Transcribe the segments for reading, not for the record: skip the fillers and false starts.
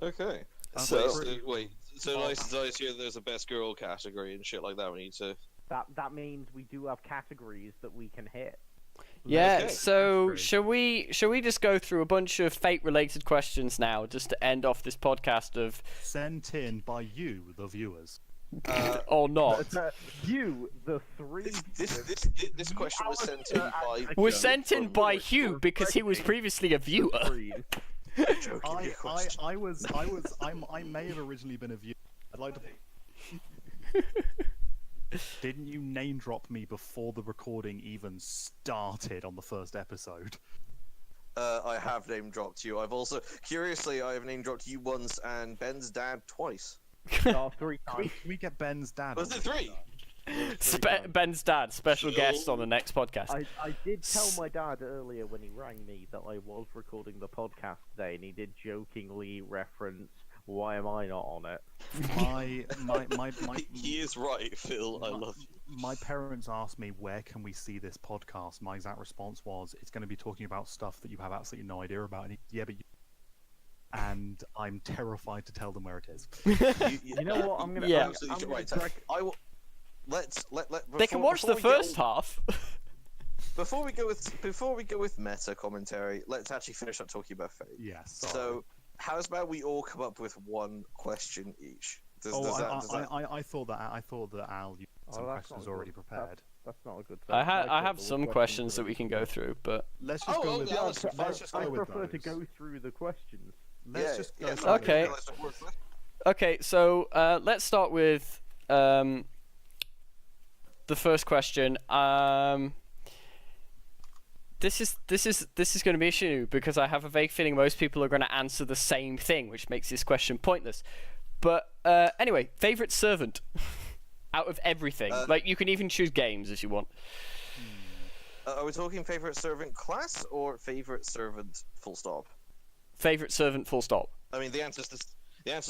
Okay. So License here, there's a best girl category and shit like that. We need to. That means we do have categories that we can hit. yeah, Okay. so shall we just go through a bunch of fate-related questions now, just to end off this podcast of Sent in by you, the viewers. or not? You, the three. This question was sent in by. Was sent in by Hugh because he was previously a viewer. I may have originally been a viewer. I'd like to. Didn't you name drop me before the recording even started on the first episode? I have name dropped you. I've also, curiously, I have name dropped you once and Ben's dad twice. No, 3 times. Can we get Ben's dad? Was it 3? Ben's dad, special guest on the next podcast. I did tell my dad earlier when he rang me that I was recording the podcast today, and he did jokingly reference, "Why am I not on it?" He is right, Phil. I love you. My parents asked me, where can we see this podcast? My exact response was, it's going to be talking about stuff that you have absolutely no idea about. And yeah, but and I'm terrified to tell them where it is. You know what? I'm gonna. Yeah. I'm gonna Right. drag... I will. Let. They can watch the first half. Before we go with meta commentary, let's actually finish up talking about Fate. Yes. So, how's about we all come up with one question each? I thought that Al, you had some questions already prepared. That's not a good. I have some questions that we can go through, but Let's just go with. Let's just I go with prefer to those. go through the questions. Let's just go. Okay. Okay, so let's start with the first question. This is going to be an issue because I have a vague feeling most people are going to answer the same thing, which makes this question pointless. But anyway, favorite servant out of everything. Like you can even choose games if you want. Are we talking favorite servant class or favorite servant full stop? Favorite servant full stop. I mean, the answer's the same.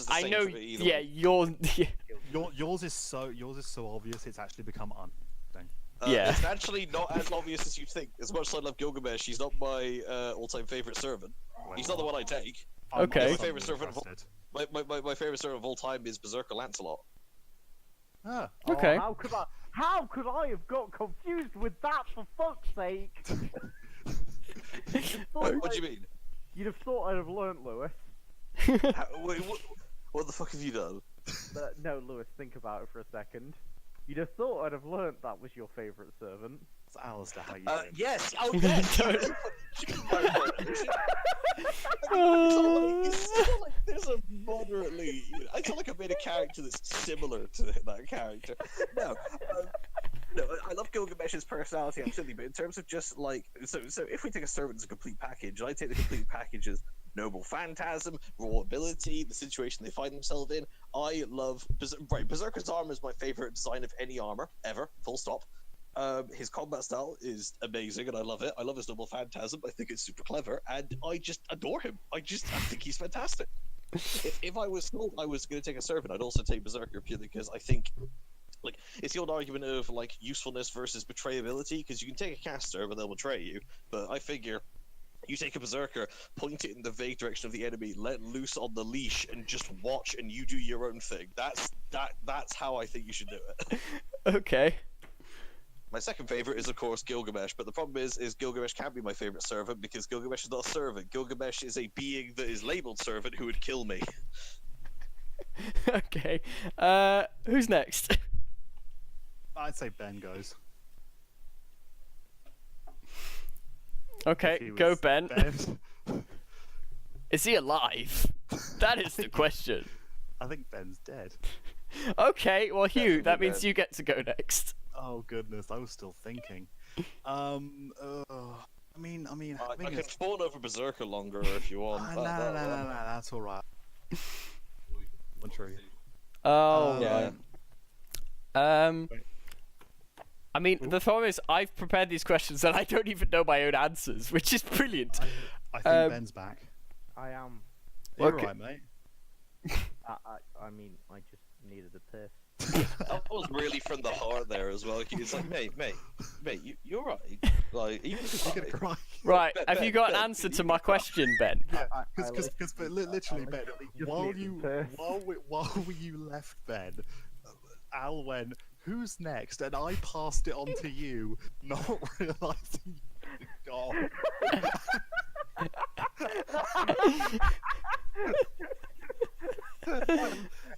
I know. For me either Yeah, one. yours. Yours is so obvious. It's actually become Yeah. It's actually not as obvious as you think. As much as I love Gilgamesh, he's not my all-time favorite servant. He's not the one I take. Okay. My favorite servant my favorite servant of all time is Berserker Lancelot. Ah. Okay. How could I have got confused with that? For fuck's sake! What do you mean? You'd have thought I'd have learnt, Lewis. Wait, what the fuck have you done? No, Lewis, think about it for a second. You'd have thought I'd have learnt that was your favourite servant. It's Alastair. How you doing? Yes. Oh, yes. There's a moderately. I feel like I made a character that's similar to that character. No, I love Gilgamesh's personality, absolutely. But in terms of just like, so if we take a servant as a complete package, I take the complete package as Noble Phantasm, raw ability, the situation they find themselves in. I love Berserker's armor is my favorite design of any armor ever. Full stop. His combat style is amazing, and I love it. I love his Noble Phantasm. I think it's super clever, and I just adore him. I think he's fantastic. If I was told I was going to take a servant, I'd also take Berserker purely because I think, like, it's the old argument of like usefulness versus betrayability. Because you can take a caster, but they'll betray you. But I figure you take a Berserker, point it in the vague direction of the enemy, let loose on the leash, and just watch, and you do your own thing. That's how I think you should do it. Okay. My second favorite is, of course, Gilgamesh, but the problem is Gilgamesh can't be my favorite servant because Gilgamesh is not a servant. Gilgamesh is a being that is labeled servant who would kill me. Okay. Who's next? I'd say Ben goes. Okay, go Ben. Is he alive? That is the question. I think Ben's dead. Okay, well Hugh, that means Ben. you get to go next. Oh goodness, I was still thinking. I mean, I can fawn over Berserker longer if you want. no, that's all right. One tree. Oh, yeah. I mean, the problem is I've prepared these questions and I don't even know my own answers, which is brilliant. I think Ben's back. I am. You're Okay. right, mate. I mean, I just needed a piss. That was really from the heart there as well. It's like, mate, you're right. Like, even if You're gonna cry. Right, Ben, have you got an Ben, answer you- to my question, Ben? Because literally, Ben, Just while mute you the while you left Ben, Al went, "Who's next?" and I passed it on to you, not realizing you'd gone.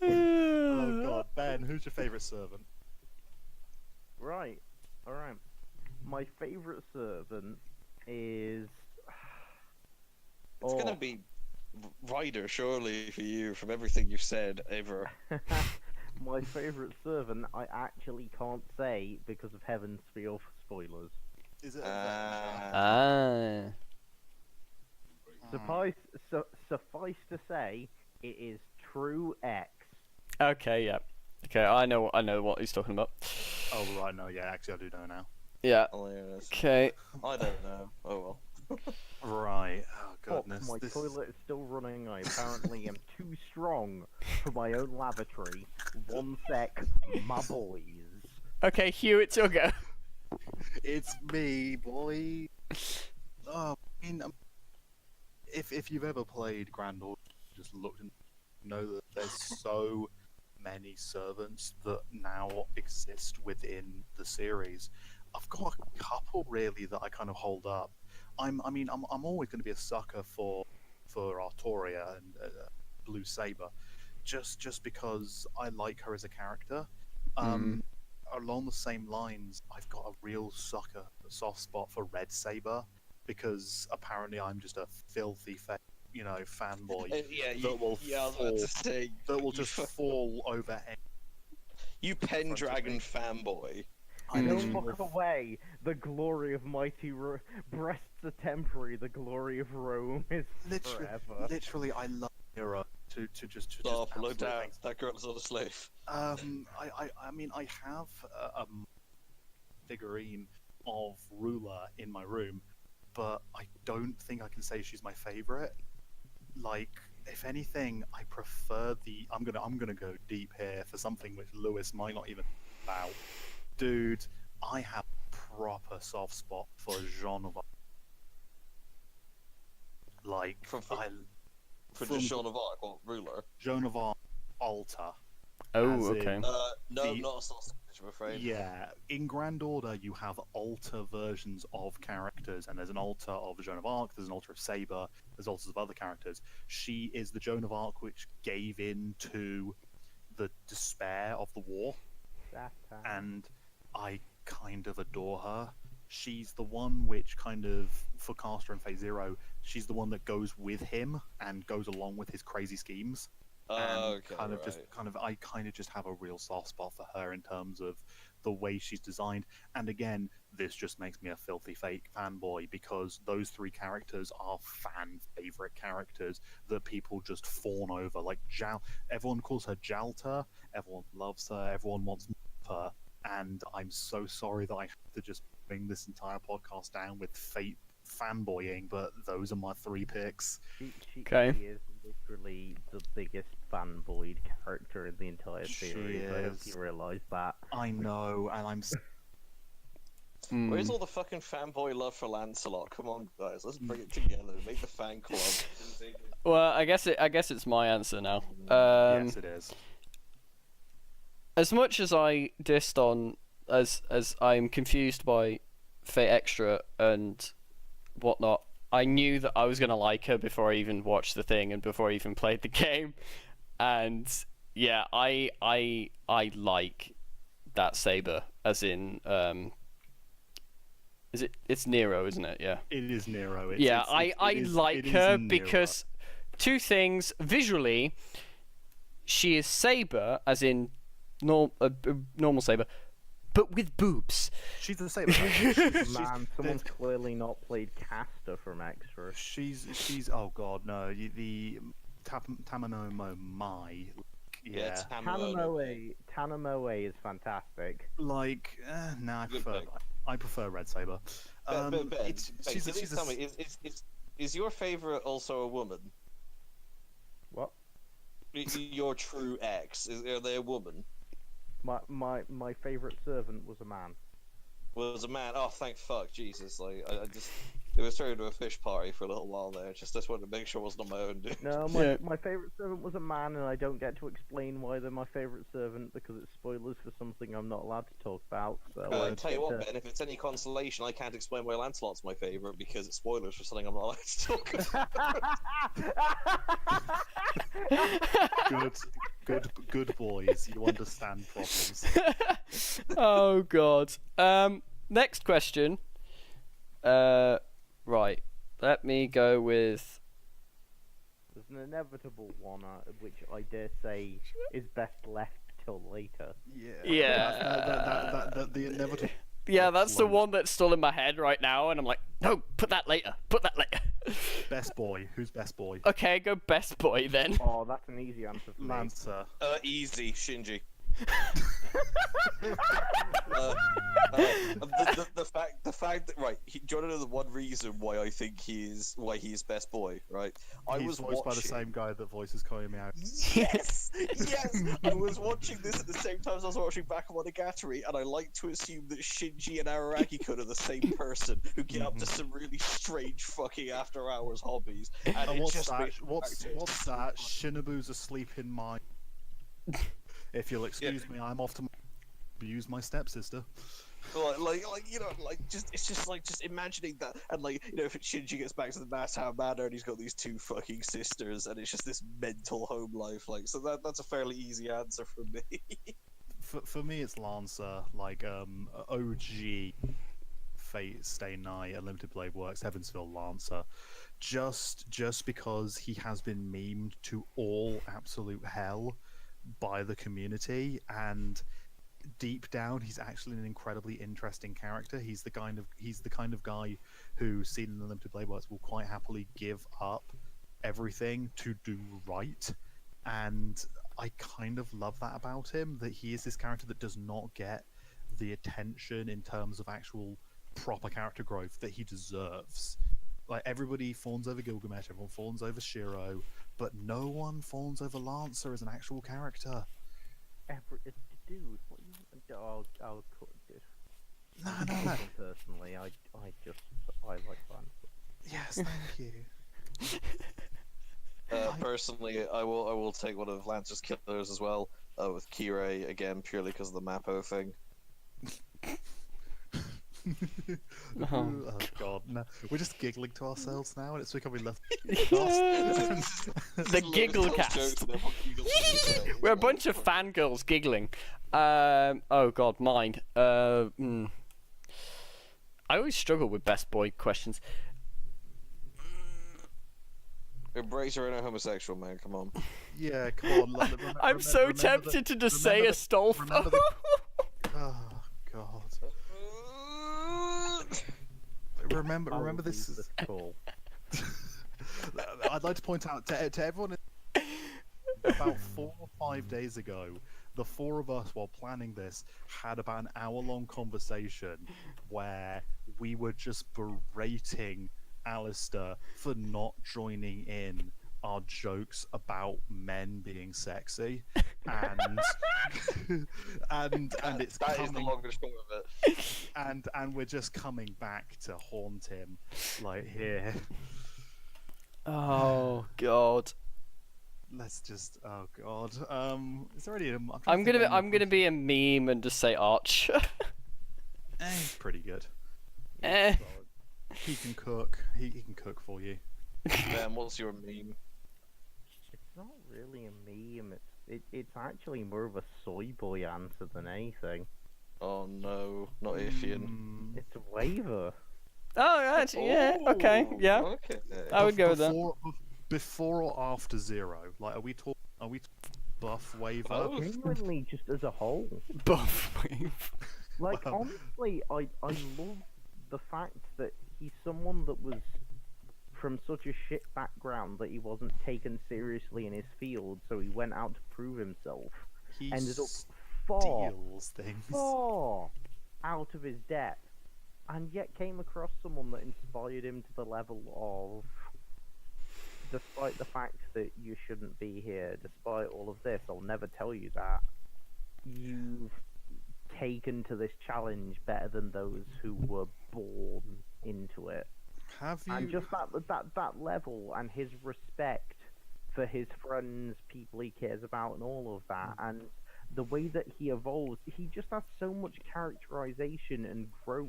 Oh God, Ben, who's your favorite servant? Right, alright. My favourite servant is... It's gonna Oh. be Ryder, surely, for you, from everything you've said ever. My favourite servant I actually can't say because of Heaven's Feel spoilers. Is it? Ah. Suffice to say, it is True X. Okay, yeah. Okay, I know what he's talking about. Oh right, no, yeah, actually I do know now. Yeah. Hilarious. Okay. I don't know. Oh well. Right. Oh Fuck, goodness. my this... toilet is still running. I apparently am too strong for my own lavatory. One sec, my boys. Okay, Hugh, it's your go. It's me, boy. Oh, I mean, if you've ever played Grand Order, just looked and know that there's so many servants that now exist within the series. I've got a couple really that I kind of hold up. I'm always going to be a sucker for Artoria and Blue Saber, just because I like her as a character. Along the same lines, I've got a real soft spot for Red Saber, because apparently I'm just a filthy fanboy that will fall over. You Pendragon fanboy. I No literally fuck away. The glory of mighty breasts are temporary. The glory of Rome is forever. literally, I love Hero to just Stop, look absolute down. things. That girl is not a slave. I mean, I have a figurine of Ruler in my room, but I don't think I can say she's my favorite. Like, if anything, I prefer the. I'm gonna go deep here for something which Lewis might not even know about. Dude, I have proper soft spot for Jean of Arc. Like, For from Jean of Arc, or Ruler. Joan of Arc Alta. Oh, As okay. in- No, The- not a sausage, I'm afraid. Yeah, in Grand Order you have alter versions of characters, and there's an alter of Joan of Arc, there's an alter of Saber, there's alters of other characters. She is the Joan of Arc which gave in to the despair of the war, and I kind of adore her. She's the one which kind of, for Caster and Phase Zero, she's the one that goes with him and goes along with his crazy schemes. And Okay, I kind of just have a real soft spot for her in terms of the way she's designed. And again, this just makes me a filthy fake fanboy, because those three characters are fan favorite characters that people just fawn over. Like everyone calls her Jalta, everyone loves her, everyone wants more of her. And I'm so sorry that I have to just bring this entire podcast down with fate fanboying, but those are my three picks. She Okay. is literally the biggest fanboyed character in the entire She series. I hope is. you realise that. I know, and I'm Where's all the fucking fanboy love for Lancelot? Come on, guys, let's bring it together. Make the fan club. Well, I guess it's my answer now. yes, it is. As much as I dissed on, as I'm confused by Fate Extra and whatnot, I knew that I was gonna like her before I even watched the thing and before I even played the game, and yeah, I like that Saber, as in it's Nero, isn't it? Yeah. It is Nero. I like her because two things. Visually, she is Saber, as in normal Saber, but with boobs. She's the same. Man, someone's clearly not played Caster from Extra. She's oh god no, the Tamanomo Mai. Yeah, Tanamoe is fantastic. like no, Good pick. I prefer Red Saber. Ben, She's tell me, is your favorite also a woman? What? Your true ex, are they a woman? My favourite servant was a man. Was a man? Oh, thank fuck, Jesus! Like, I just It was turned into a fish party for a little while there. Just wanted to make sure it wasn't on my own. Dude. No, Yeah. my favourite servant was a man, and I don't get to explain why they're my favourite servant because it's spoilers for something I'm not allowed to talk about. So I Tell you what, Ben, if it's any consolation, I can't explain why Lancelot's my favourite because it's spoilers for something I'm not allowed to talk about. Good boys. You understand problems. Oh god. Next question. Right. Let me go with. There's an inevitable one, which I dare say is best left till later. Yeah. The inevitable. Yeah, that's the Float. one that's still in my head right now, and I'm like, no, put that later. Put that later. Best boy. Who's best boy? Okay, go best boy then. Oh, that's an easy answer for me. Lancer. Easy, Shinji. The fact that do you want to know the one reason why I think he is best boy, right? He's voiced by the same guy that voices Koyami. Yes, yes. I was watching this at the same time as I was watching Bakemonogatari, and I like to assume that Shinji and Araragi-kun are the same person who get up to some really strange fucking after-hours hobbies. And it What's just that? makes What's that? Shinobu's asleep in my. If you'll excuse me, I'm off to abuse my stepsister. Just imagining that, and if Shinji gets back to the Mastown Manor and he's got these two fucking sisters, and it's just this mental home life, so that's a fairly easy answer for me. For me, it's Lancer, OG Fate Stay Night, Unlimited Blade Works, Heavensville Lancer, just because he has been memed to all absolute hell by the community, and deep down he's actually an incredibly interesting character. He's the kind of guy who, seen in the Limited Blade Works, will quite happily give up everything to do right, and I kind of love that about him, that he is this character that does not get the attention in terms of actual proper character growth that he deserves. Everybody fawns over Gilgamesh, everyone fawns over Shiro, but no one fawns over Lancer as an actual character. Dude, what you... I'll cut it. No. Personally, I like Lancer. Yes, thank you. Personally, I will take one of Lancer's killers as well, with Kirei, again, purely because of the Mappo thing. Oh. Oh god, no. We're just giggling to ourselves now, and it's becoming less. The giggle cast. We're a bunch of fangirls giggling. Oh god, mine. I always struggle with best boy questions. Embrace your inner homosexual, man. Come on. Yeah, come on. I'm so tempted to just say Astolfo. Oh god. Remember this is cool. I'd like to point out to everyone, about 4 or 5 days ago, the four of us, while planning this, had about an hour-long conversation where we were just berating Alastair for not joining in our jokes about men being sexy, and it's that is the coming, long and short of it. and we're just coming back to haunt him, here. Oh god. Let's just. Oh god. Is there any? I'm gonna be a meme and just say Arch. He's pretty good. Eh. He can cook. He can cook for you. Man, what's your meme? It's not really a meme. It's actually more of a soy boy answer than anything. Oh no, not Ifian. It's a waiver. Oh, actually, yeah. Okay, yeah. Okay. I would go with that. Before or after Zero? Are we talking buff waiver? Genuinely, just as a whole. Buff wave. Well, honestly, I love the fact that he's someone that was from such a shit background that he wasn't taken seriously in his field, so he went out to prove himself. He ended up steals things. far out of his depth, and yet came across someone that inspired him to the level of, despite the fact that you shouldn't be here, despite all of this, I'll never tell you that, you've taken to this challenge better than those who were born into it. Have you? And just that level and his respect for his friends, people he cares about, and all of that, and the way that he evolves, he just has so much characterization and growth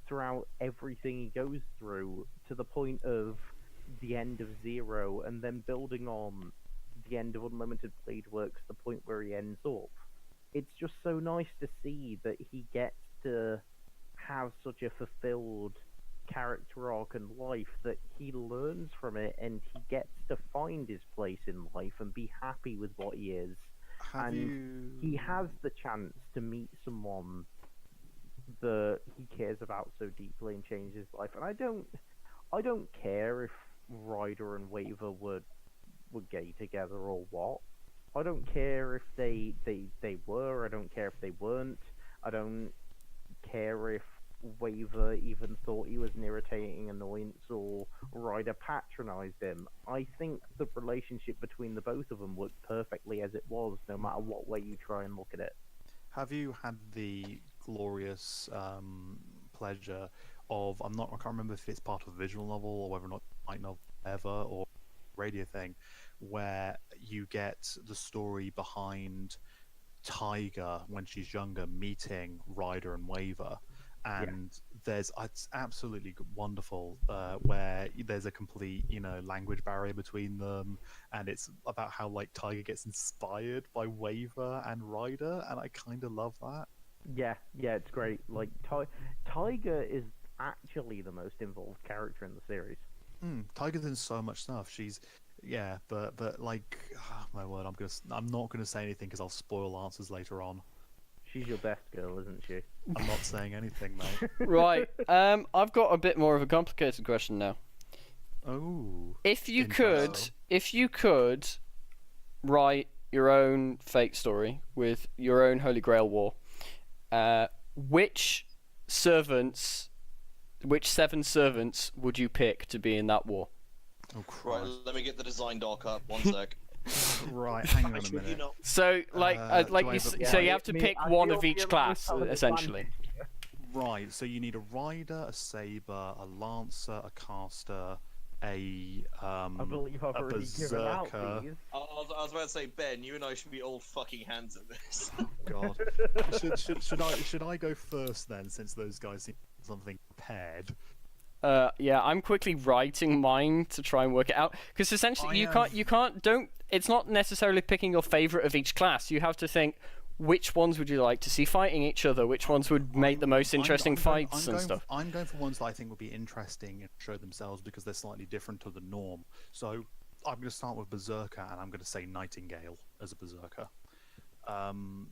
throughout everything he goes through, to the point of the end of Zero, and then building on the end of Unlimited Blade Works, the point where he ends up. It's just so nice to see that he gets to have such a fulfilled character arc and life, that he learns from it and he gets to find his place in life and be happy with what he is. He has the chance to meet someone that he cares about so deeply and change his life. And I don't care if Ryder and Waver were gay together or what. I don't care if they were. I don't care if they weren't. I don't care if Waver even thought he was an irritating annoyance or Ryder patronized him. I think the relationship between the both of them worked perfectly as it was, no matter what way you try and look at it. Have you had the glorious pleasure of, I can't remember if it's part of a visual novel or whether or not light novel ever or radio thing, where you get the story behind Tiger when she's younger meeting Ryder and Waver, and it's absolutely wonderful, where there's a complete language barrier between them, and it's about how like Tiger gets inspired by Waver and Ryder, and I kind of love that. Yeah, it's great. Like Tiger is actually the most involved character in the series. Tiger's in so much stuff. She's but like, oh, my word, I'm not gonna say anything because I'll spoil answers later on. She's your best girl, isn't she? I'm not saying anything, mate. Right. I've got a bit more of a complicated question now. Oh. If you could write your own fake story with your own Holy Grail War, which 7 servants would you pick to be in that war? Oh, Christ. Right, let me get the design doc up. 1 sec. Right, hang on a minute. So, so you have to pick one of each class, essentially. Right, so you need a rider, a saber, a lancer, a caster, a I believe I've already given out berserker. these. I was about to say, Ben, you and I should be old fucking hands at this. God, should I go first then, since those guys seem something prepared? Yeah, I'm quickly writing mine to try and work it out, because essentially it's not necessarily picking your favorite of each class. You have to think, which ones would you like to see fighting each other? Which ones would make the most interesting fights and stuff? I'm going for ones that I think would be interesting and show themselves because they're slightly different to the norm. So I'm going to start with Berserker, and I'm going to say Nightingale as a Berserker.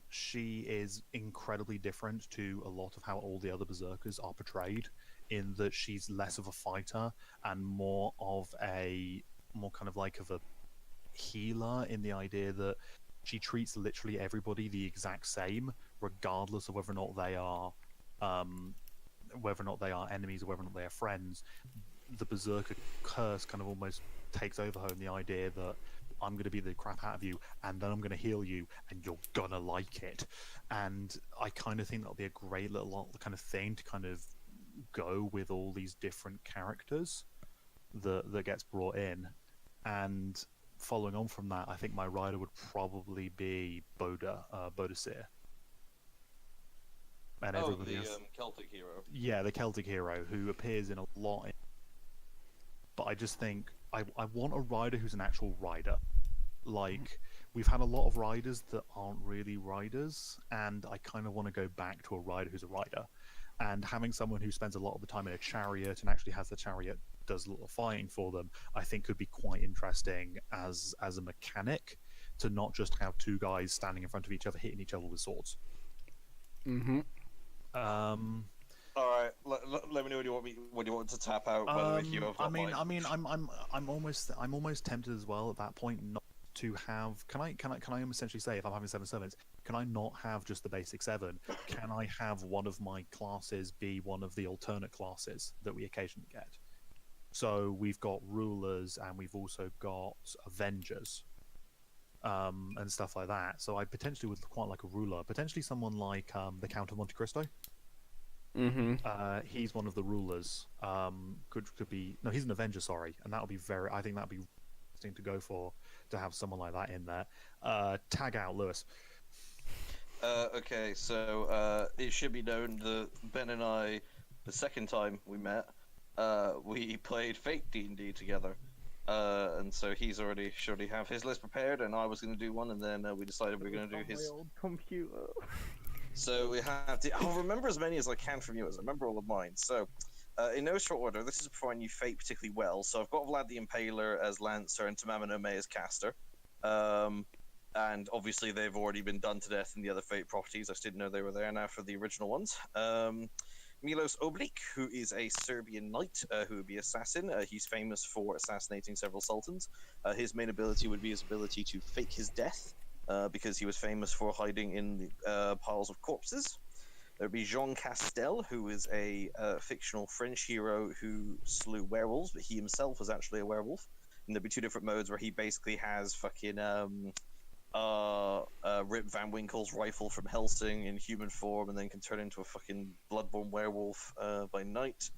She is incredibly different to a lot of how all the other Berserkers are portrayed, in that she's less of a fighter and more kind of like a healer, in the idea that she treats literally everybody the exact same, regardless of whether or not they are enemies or whether or not they are friends. The Berserker curse kind of almost takes over her in the idea that I'm going to beat the crap out of you, and then I'm going to heal you, and you're gonna like it. And I kind of think that'll be a great little kind of thing to kind of go with all these different characters that gets brought in. And following on from that, I think my rider would probably be Bodasir. And everybody else. Celtic hero. Yeah, the Celtic hero who appears in a lot. But I just think I want a rider who's an actual rider. Like, we've had a lot of riders that aren't really riders, and I kind of want to go back to a rider who's a rider. And having someone who spends a lot of the time in a chariot and actually has the chariot does a lot of fighting for them, I think could be quite interesting as a mechanic, to not just have two guys standing in front of each other hitting each other with swords. Mm-hmm. All right, let me know when you want to tap out. I'm almost tempted as well at that point not to have. Can I essentially say, if I'm having 7 servants, can I not have just the basic 7? Can I have one of my classes be one of the alternate classes that we occasionally get? So we've got rulers and we've also got avengers, and stuff like that. So I potentially would quite like a ruler, potentially someone like the Count of Monte Cristo. Mm-hmm. He's one of the rulers. Could be no, he's an Avenger. Sorry, and that'll be I think that'll be interesting to go for, to have someone like that in there. Tag out Lewis. Okay, so it should be known that Ben and I, the second time we met, we played Fate D&D together. And so he's already have his list prepared, and I was going to do one, and then we decided we were going to do his. My old computer. So we have to. I'll remember as many as I can from yours. I remember all of mine. So, in no short order, this is before I knew Fate particularly well. So I've got Vlad the Impaler as Lancer and Tamama no Mae as Caster. And obviously they've already been done to death in the other Fate properties. I just didn't know they were there now for the original ones. Milos Oblik, who is a Serbian knight who would be assassin. He's famous for assassinating several sultans. His main ability would be his ability to fake his death, because he was famous for hiding in the piles of corpses. There would be Jean Castel, who is a fictional French hero who slew werewolves, but he himself was actually a werewolf. And there'd be two different modes where he basically has fucking Rip Van Winkle's rifle from Helsing in human form, and then can turn into a fucking bloodborne werewolf by night.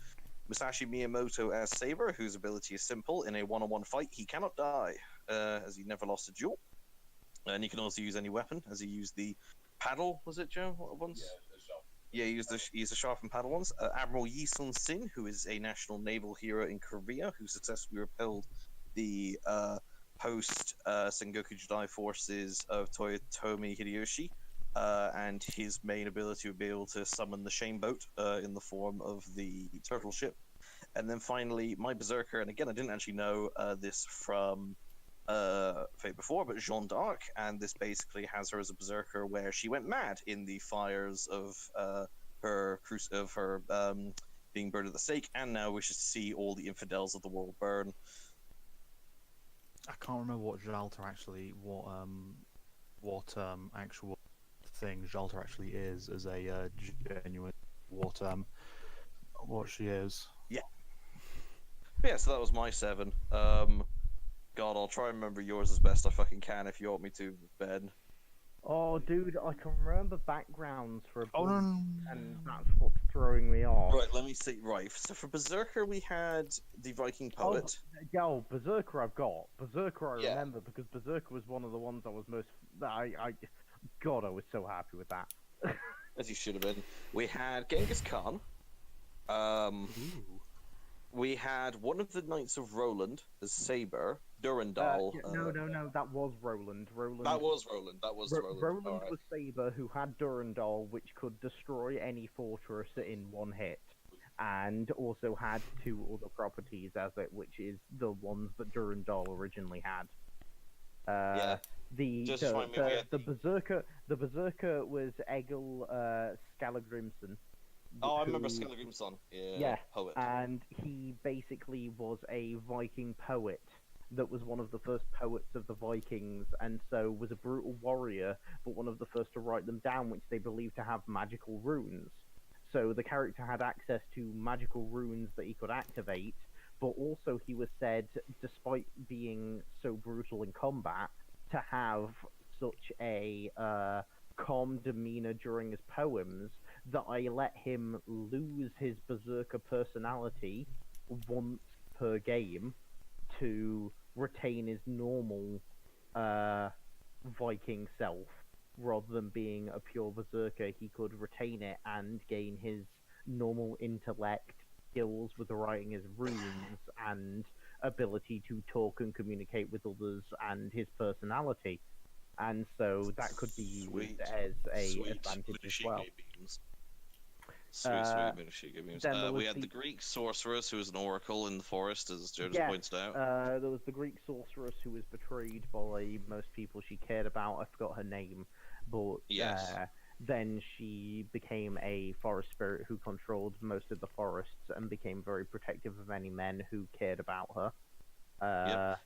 Musashi Miyamoto as Saber, whose ability is simple. In a one-on-one fight, he cannot die, as he never lost a duel. And he can also use any weapon, as he used the paddle, was it, Joe, once? Yeah, he used the sharpened paddle ones. Admiral Yi Sun-sin, who is a national naval hero in Korea, who successfully repelled the post-Sengoku Jidai forces of Toyotomi Hideyoshi, and his main ability would be able to summon the Shame Boat in the form of the turtle ship. And then finally, my Berserker, and again, I didn't actually know this from Fate before, but Jeanne d'Arc, and this basically has her as a Berserker where she went mad in the fires of her being burned at the stake, and now wishes to see all the infidels of the world burn. I can't remember what Jalta actually, what actual thing Jalta actually is as a genuine, what she is. Yeah, so that was my 7. God, I'll try and remember yours as best I fucking can if you want me to, Ben. Oh, dude, I can remember backgrounds for a Oh, no, no, and that's what's throwing me off. Right, let me see. Right, so for Berserker we had the Viking poet. Oh, Berserker I've got. Berserker I Yeah. remember, because Berserker was one of the ones I was most... God, I was so happy with that. As you should have been. We had Genghis Khan. We had one of the Knights of Roland as Saber, Durandal. No, that was Roland. That was Roland. Roland All right. was Saber, who had Durandal, which could destroy any fortress in one hit, and also had 2 other properties as it, which is the ones that Durandal originally had. Yeah. The Berserker was Egil Skallagrimson. Oh, I remember Skallagrimson. Yeah. Poet. And he basically was a Viking poet that was one of the first poets of the Vikings, and so was a brutal warrior, but one of the first to write them down, which they believed to have magical runes. So the character had access to magical runes that he could activate, but also he was said, despite being so brutal in combat, to have such a calm demeanor during his poems that I let him lose his Berserker personality once per game to retain his normal Viking self. Rather than being a pure Berserker, he could retain it and gain his normal intellect, skills with writing his runes, and ability to talk and communicate with others, and his personality. And so that could be used as a advantage as well. Sweet beams. We had the Greek sorceress who was an oracle in the forest, as Joe just pointed out. There was the Greek sorceress who was betrayed by most people she cared about. I forgot her name, but then she became a forest spirit who controlled most of the forests and became very protective of any men who cared about her.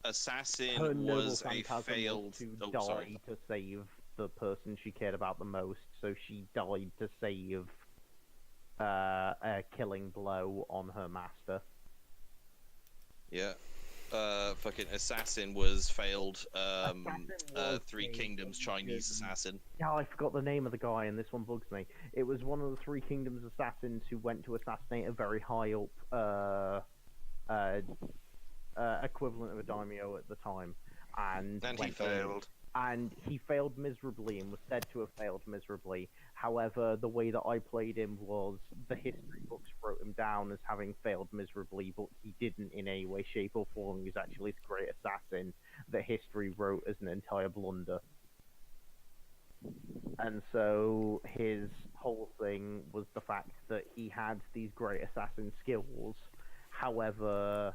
Assassin her Noble was a Phantasm failed. was to die to save the person she cared about the most, so she died to save a killing blow on her master. Yeah. fucking assassin was failed. Assassin was Three a Kingdoms Indian- Chinese assassin. Yeah, I forgot the name of the guy, and this one bugs me. It was one of the Three Kingdoms assassins who went to assassinate a very high up equivalent of a daimyo at the time, and And he went in- failed. And he failed miserably and was said to have failed miserably. However, the way that I played him was the history books wrote him down as having failed miserably, but he didn't in any way, shape, or form. He was actually this great assassin that history wrote as an entire blunder. And so his whole thing was the fact that he had these great assassin skills. However,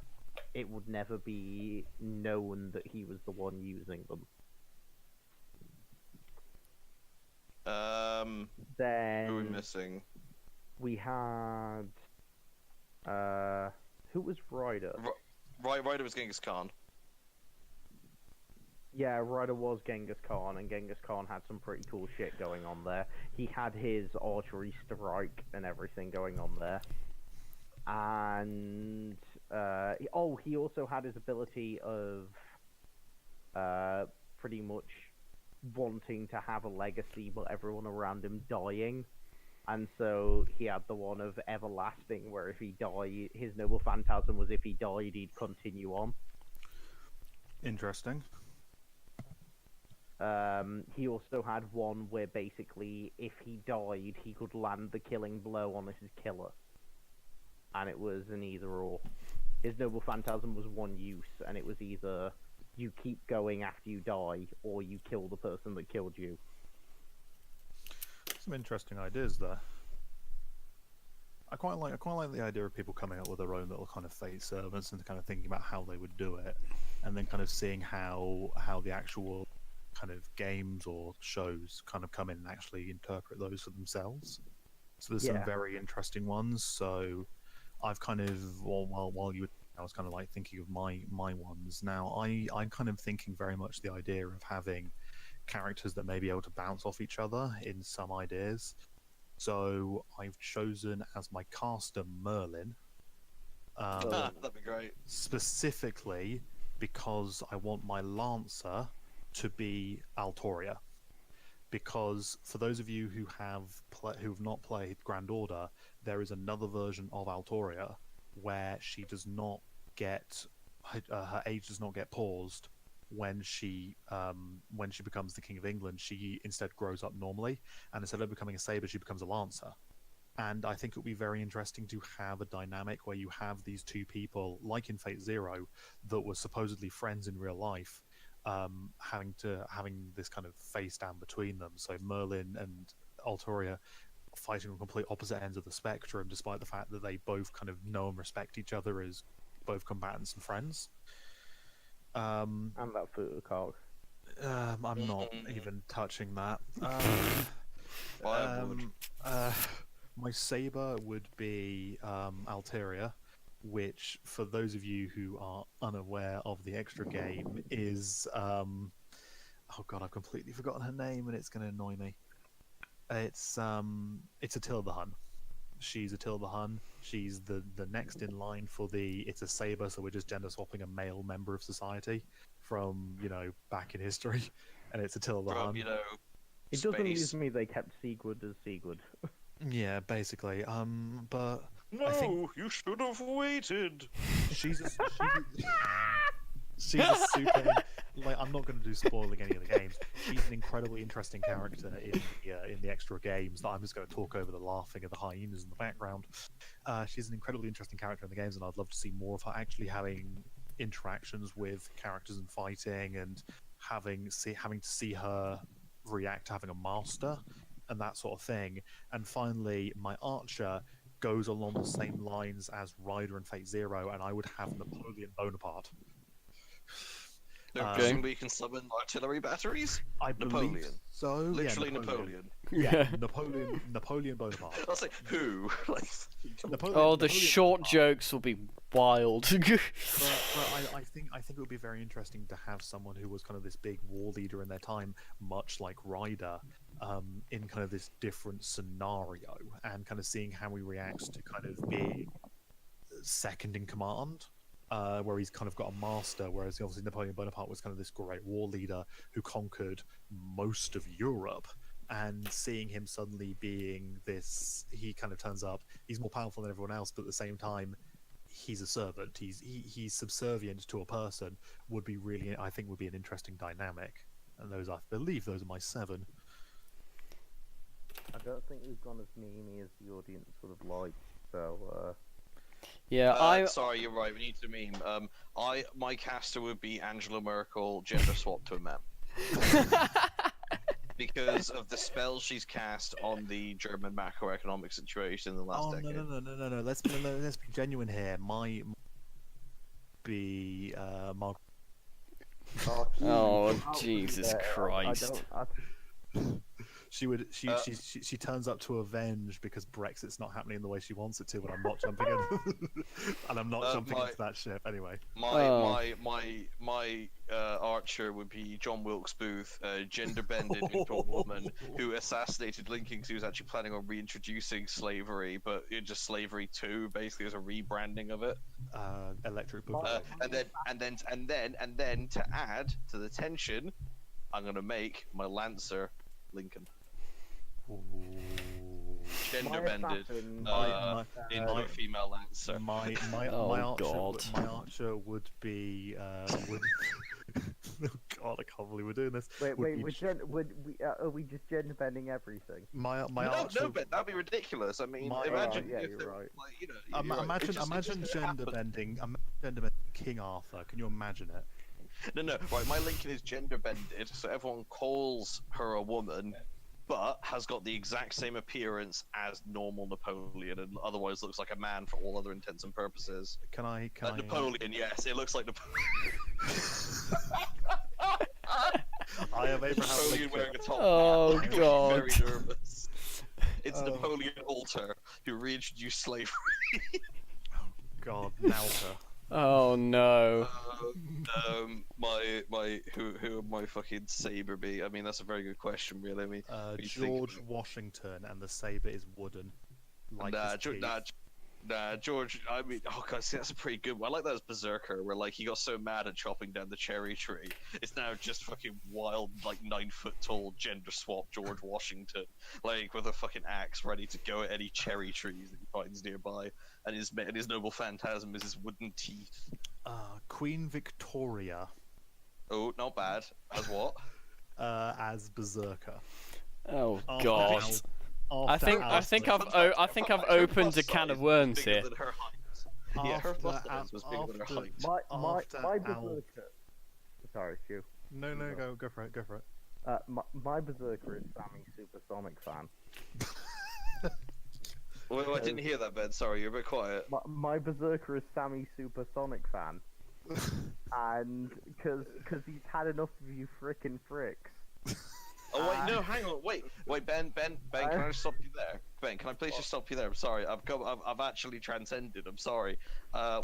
it would never be known that he was the one using them. Then Who are we missing? we had who was Ryder? Ryder was Genghis Khan. Yeah, Ryder was Genghis Khan, and Genghis Khan had some pretty cool shit going on there. He had his archery strike and everything going on there. And he also had his ability of pretty much wanting to have a legacy, but everyone around him dying. And so he had the one of everlasting, where if he died, his Noble Phantasm was if he died, he'd continue on. Interesting. He also had one where basically, if he died, he could land the killing blow on his killer. And it was an either or. His Noble Phantasm was one use, and it was either you keep going after you die, or you kill the person that killed you. Some interesting ideas there. I quite like the idea of people coming up with their own little kind of fate servants and kind of thinking about how they would do it, and then kind of seeing how the actual kind of games or shows kind of come in and actually interpret those for themselves. So there's some very interesting ones. So I've kind of while you were, I was kind of like thinking of my ones. Now I'm kind of thinking very much the idea of having characters that may be able to bounce off each other in some ideas. So I've chosen as my caster Merlin. That'd be great. Specifically because I want my Lancer to be Altoria. Because for those of you who have not played Grand Order, there is another version of Altoria where she does not get her age does not get paused when she becomes the King of England. She instead grows up normally, and instead of becoming a saber, she becomes a lancer. And I think it would be very interesting to have a dynamic where you have these two people, like in Fate Zero, that were supposedly friends in real life, having this kind of face down between them. So Merlin and Altoria fighting on complete opposite ends of the spectrum, despite the fact that they both kind of know and respect each other as both combatants and friends. And that photo cog. I'm not even touching that. My saber would be Altaria, which, for those of you who are unaware of the extra game, is oh god, I've completely forgotten her name, and it's going to annoy me. It's Attila the Hun. She's Attila the Hun. She's the next in line for it's a saber, so we're just gender swapping a male member of society from back in history, and it's Attila the Hun. It doesn't amuse me they kept Sigurd as Sigurd. Yeah, basically. But no, I think you should have waited. She's a super. Like, I'm not going to do spoiling any of the games. She's an incredibly interesting character in the extra games that I'm just going to talk over the laughing of the hyenas in the background. She's an incredibly interesting character in the games, and I'd love to see more of her actually having interactions with characters and fighting, and having to see her react to having a master and that sort of thing. And finally, my archer goes along the same lines as Ryder and Fate Zero, and I would have Napoleon Bonaparte. Okay. We can summon artillery batteries? I believe Napoleon. so. Literally yeah, Napoleon. Yeah, Napoleon Bonaparte. I'll say, who? The short jokes will be wild. but I think it would be very interesting to have someone who was kind of this big war leader in their time, much like Ryder, in kind of this different scenario, and kind of seeing how he reacts to kind of being second in command. where he's kind of got a master, whereas obviously Napoleon Bonaparte was kind of this great war leader who conquered most of Europe. And seeing him suddenly being this, he kind of turns up. He's more powerful than everyone else, but at the same time, he's a servant. He's subservient to a person. Would be really, I think, would be an interesting dynamic. And those, I believe, those are my 7. I don't think we've gone as memey as the audience would have liked. So Yeah, Sorry, you're right. We need to meme. My caster would be Angela Merkel, gender swapped to a man. Because of the spells she's cast on the German macroeconomic situation in the last decade. No. Let's be genuine here. My be Margaret. Oh, Jesus Christ. She turns up to avenge because Brexit's not happening the way she wants it to, but I'm not jumping in. And I'm not jumping into that ship anyway. My archer would be John Wilkes Booth, gender bended into a woman who assassinated Lincoln because he was actually planning on reintroducing slavery, but just slavery 2, basically as a rebranding of it. Electric book. And then to add to the tension, I'm gonna make my Lancer Lincoln. Gender bended into a female Lancer. My archer would be oh God, I can't believe we're doing this. Wait, are we just gender bending everything? My no, archer. No, but that'd be ridiculous. I mean, imagine if you're right. like, you know, Imagine gender bending King Arthur. Can you imagine it? No, right, my Lincoln is gender bended, so everyone calls her a woman, but has got the exact same appearance as normal Napoleon, and otherwise looks like a man for all other intents and purposes. Can I? Napoleon, yes, it looks like Napoleon. I am Abraham Napoleon Lincoln. wearing a top Oh, hat. God. Very nervous. It's Napoleon Alter who reintroduced slavery. God, Nauta. Oh no. Who would my fucking saber be? I mean, that's a very good question, really. I mean, George Washington, and the saber is wooden. Like George. I mean, oh god, see, that's a pretty good one. I like that as Berserker, where like he got so mad at chopping down the cherry tree, it's now just fucking wild, like 9-foot tall, gender swap George Washington, like with a fucking axe, ready to go at any cherry trees that he finds nearby, and his noble phantasm is his wooden teeth. Queen Victoria. Oh, not bad. As what? As Berserker. Oh God. I think I've opened a can of worms here. Yeah, her muscles was bigger than her height. My Berserker. Sorry, Hugh. No, go for it. My Berserker is Sammy Supersonic fan. Wait, I didn't hear that, Ben. Sorry, you're a bit quiet. My Berserker is Sammy Supersonic fan. And because he's had enough of you frickin' fricks. Oh wait, no, hang on, wait, Ben, can I just stop you there? Ben, can I please just stop you there? I'm sorry, I've actually transcended. I'm sorry.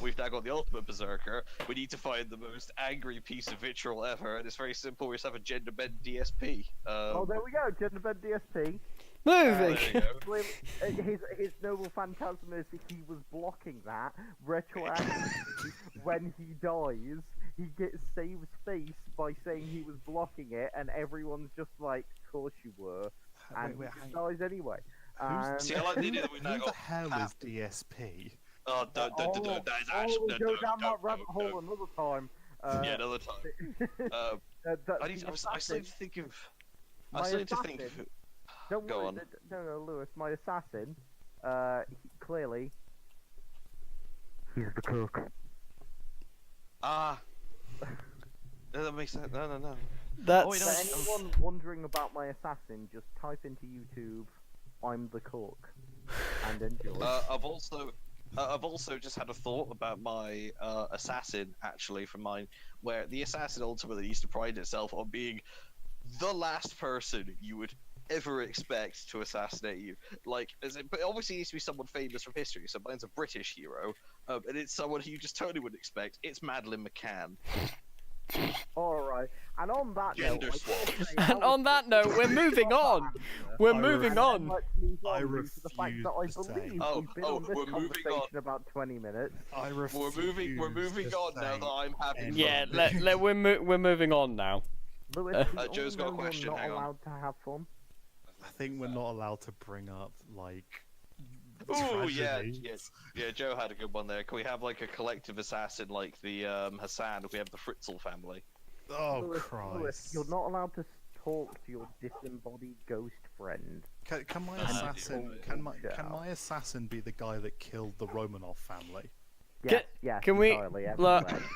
We've now got the ultimate Berserker. We need to find the most angry piece of vitriol ever, and it's very simple. We just have a gender bend DSP. Oh, there we go, gender bend DSP. Moving. His noble phantasm is he was blocking that retroactively. When he dies, he saves face by saying he was blocking it, and everyone's just like, "Of course you were," and he dies anyway. See, I like the idea that we've now Who the got. hell is DSP? Oh, that is actually. We'll go down that rabbit hole another time. Yeah, another time. I started to think of. Don't Go worry, on. No, Lewis, my assassin, clearly, he's the cook. Ah. No, that makes sense. No. That's. Oh, wait, no, For anyone wondering about my assassin, just type into YouTube, "I'm the cook," and enjoy. I've also just had a thought about my assassin, actually, from mine, where the assassin ultimately used to pride itself on being the last person you would ever expect to assassinate you. Like, but obviously it needs to be someone famous from history, so mine's a British hero, and it's someone who you just totally wouldn't expect. It's Madeleine McCann. Alright, and on that Gender note, I will swaps. say And I on that note, we're moving on. We're moving on. Let's move I on to the fact that I refuse to say- believe Oh, we've been oh, on this we're moving conversation on. about 20 minutes. We're We're moving on now that I'm having Yeah, fun. we're moving on now. Lewis, we all Joe's got a know question, you're not hang on. allowed to have fun. I think we're not allowed to bring up like. Oh yeah, tragedies. yeah. Joe had a good one there. Can we have like a collective assassin like the Hassan? If we have the Fritzl family. Oh Lewis, Christ! you're not allowed to talk to your disembodied ghost friend. Can my Ah, assassin? dear. Can my assassin be the guy that killed the Romanov family? Yes, yes, can we- entirely, look- everywhere.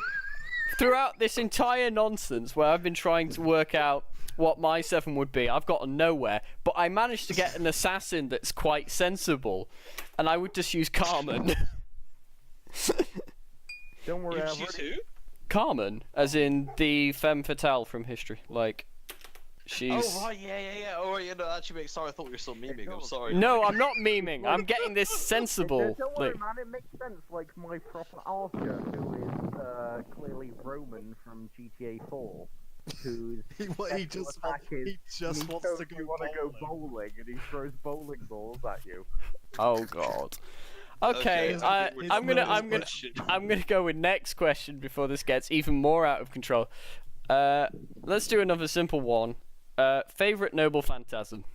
Throughout this entire nonsense where I've been trying to work out what my 7 would be, I've gotten nowhere, but I managed to get an assassin that's quite sensible, and I would just use Carmen. Don't worry, You I've choose already... who? Carmen, as in the femme fatale from history. Like, she's... Oh right, yeah. Oh, you know, actually makes. Sorry, I thought you were still memeing. I'm sorry. No, I'm not memeing. I'm getting this Don't sensible. worry, Like, man, it makes sense. Like, my proper Archer, who is clearly Roman from GTA 4, who's... He special just attack is he just wants to go wanna go bowling. bowling, and he throws bowling balls at you. oh god. Okay, I'm gonna go with next question before this gets even more out of control. Let's do another simple one. Favorite Noble Phantasm.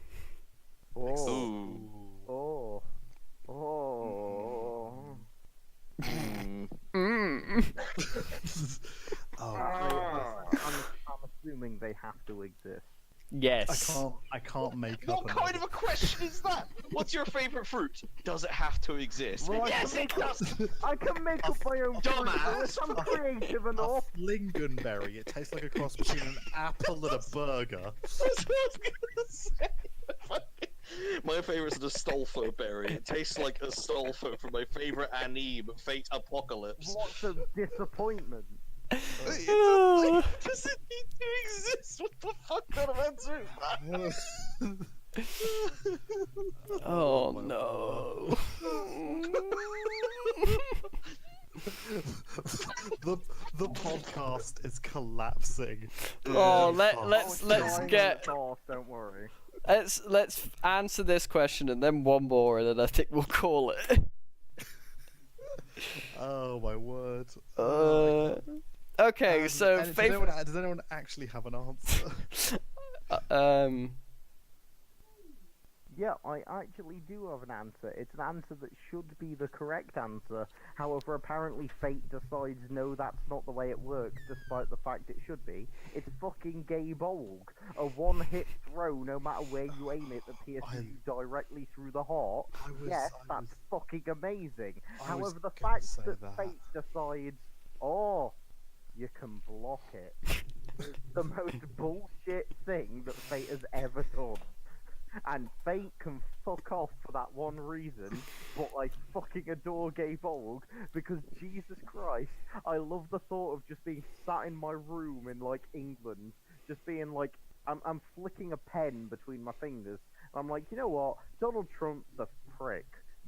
Oh, Ooh. oh. Oh, I'm assuming they have to exist. Yes. I can't make up. What kind of a question is that? What's your favorite fruit? Does it have to exist? Well, Yes, it does. I can make up my own Dumbass. fruit. I'm creative a enough. lingonberry? It tastes like a cross between an apple and a burger. That's what I was gonna say. My favourite's the Stolfo berry. It tastes like a Stolfo from my favourite anime, Fate Apocalypse. Lots of disappointment. Does it need to exist? What the fuck kind of answer is that? Oh no. the podcast is collapsing. Oh, let's Dying get off, don't worry. let's answer this question and then one more, and then I think we'll call it. Oh my word. Okay, so and favorite. does anyone actually have an answer? Yeah, I actually do have an answer. It's an answer that should be the correct answer. However, apparently fate decides no, that's not the way it works, despite the fact it should be. It's fucking Gay Bolg. A one-hit throw, no matter where you aim it, that pierces you directly through the heart. Yes, that's fucking amazing. However, the fact that fate decides, oh, you can block it, is the most bullshit thing that fate has ever done. And fate can fuck off for that one reason, but I fucking adore Gay Bolg because Jesus Christ, I love the thought of just being sat in my room in like England, just being like, I'm flicking a pen between my fingers. And I'm like, you know what? Donald Trump's a prick.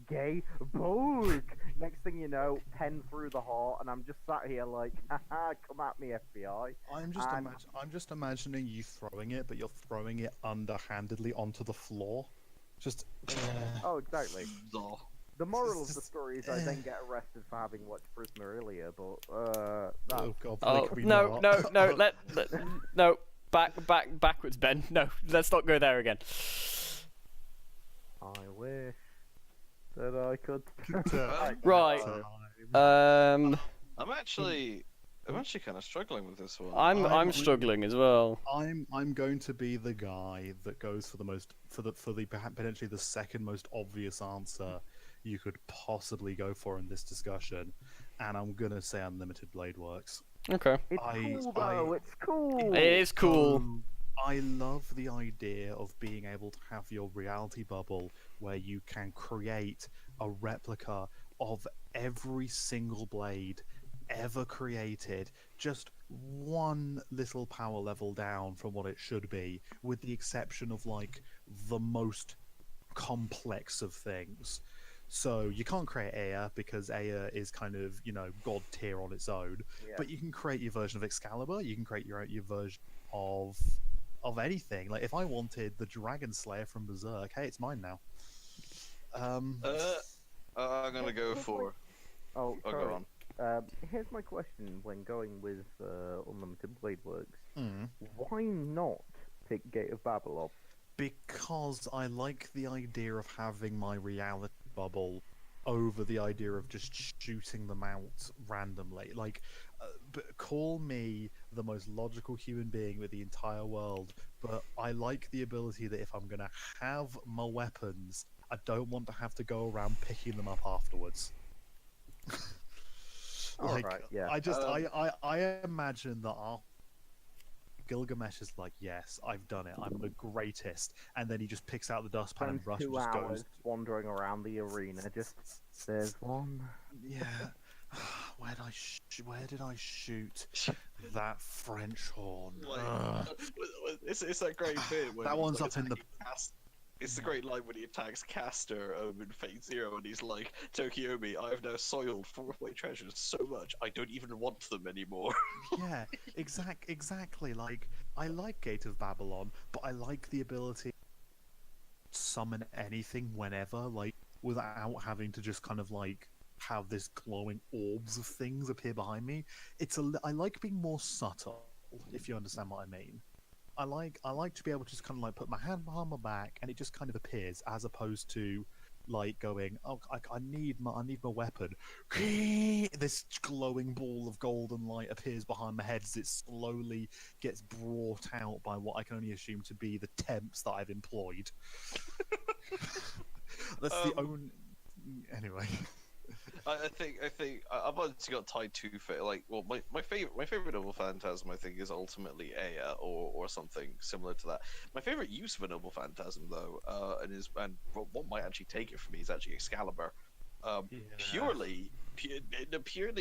Gay Bolg. Next thing you know, pen through the heart, and I'm just sat here like, haha, come at me, FBI. I'm just imagining you throwing it, but you're throwing it underhandedly onto the floor. Just. Oh, exactly. Oh. The moral of the story is I then get arrested for having watched Prisoner earlier, but that's... Oh god. Oh please no, not. no, backwards, Ben. No, let's not go there again. I wish that I could. Right. I'm actually kind of struggling with this one. I'm struggling as well. I'm going to be the guy that goes for the potentially the second most obvious answer you could possibly go for in this discussion, and I'm gonna say Unlimited Blade Works. Okay. It's cool though. It's cool. It is cool. I love the idea of being able to have your reality bubble where you can create a replica of every single blade ever created, just one little power level down from what it should be, with the exception of like the most complex of things. So you can't create Aya because Aya is kind of, god tier on its own. Yeah. But you can create your version of Excalibur. You can create your version of anything. Like if I wanted the Dragon Slayer from Berserk, hey, it's mine now. I'm gonna go for. Oh, Oh, sorry. go on. Here's my question when going with Unlimited Blade Works. Mm. Why not pick Gate of Babylon? Because I like the idea of having my reality bubble over the idea of just shooting them out randomly. Like, but call me the most logical human being with the entire world, but I like the ability that if I'm going to have my weapons, I don't want to have to go around picking them up afterwards. Alright, yeah. I imagine that our Gilgamesh is like, yes, I've done it. I'm the greatest. And then he just picks out the dustpan and Spends brush 2 and just hours goes. wandering around the arena, just there's one. Yeah. Where did I shoot that French horn? It's that great bit when That he's, one's like, up in the. attacking It's the great line when he attacks Castor in Fate Zero, and he's like, "Tokiomi, I have now soiled 4 of my treasures so much I don't even want them anymore." Yeah, exactly. Like, I like Gate of Babylon, but I like the ability to summon anything whenever, like, without having to just kind of like have this glowing orbs of things appear behind me. I like being more subtle, if you understand what I mean. I like to be able to just kind of like put my hand behind my back and it just kind of appears, as opposed to like going, oh, I need my weapon. This glowing ball of golden light appears behind my head as it slowly gets brought out by what I can only assume to be the temps that I've employed. That's the only. Anyway. I think I've honestly got tied to like, well, my favorite Noble Phantasm I think is ultimately Aya or something similar to that. My favorite use of a Noble Phantasm though, and what might actually take it for me is actually Excalibur. Purely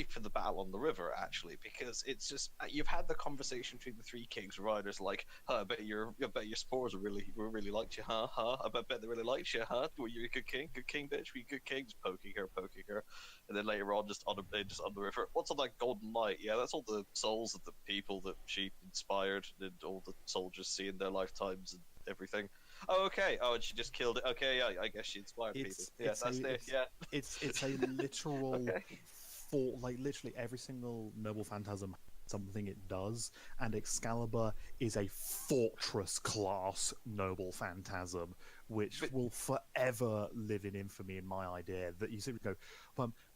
for the battle on the river, actually, because it's just you've had the conversation between the 3 kings riders, like, I bet your spores were really liked you, huh? I bet they really liked you, huh? Were you a good king, bitch? Were you a good king? Just poking her, and then later on, just on the river. What's on that golden light? Yeah, that's all the souls of the people that she inspired, and all the soldiers see in their lifetimes and everything. Oh, okay. Oh, and she just killed it. Okay, yeah, I guess she inspired people. Yeah, that's it. Yeah. It's a literal Okay. like literally every single Noble Phantasm has something it does, and Excalibur is a fortress class Noble Phantasm, which will forever live in infamy in my idea. That you simply go,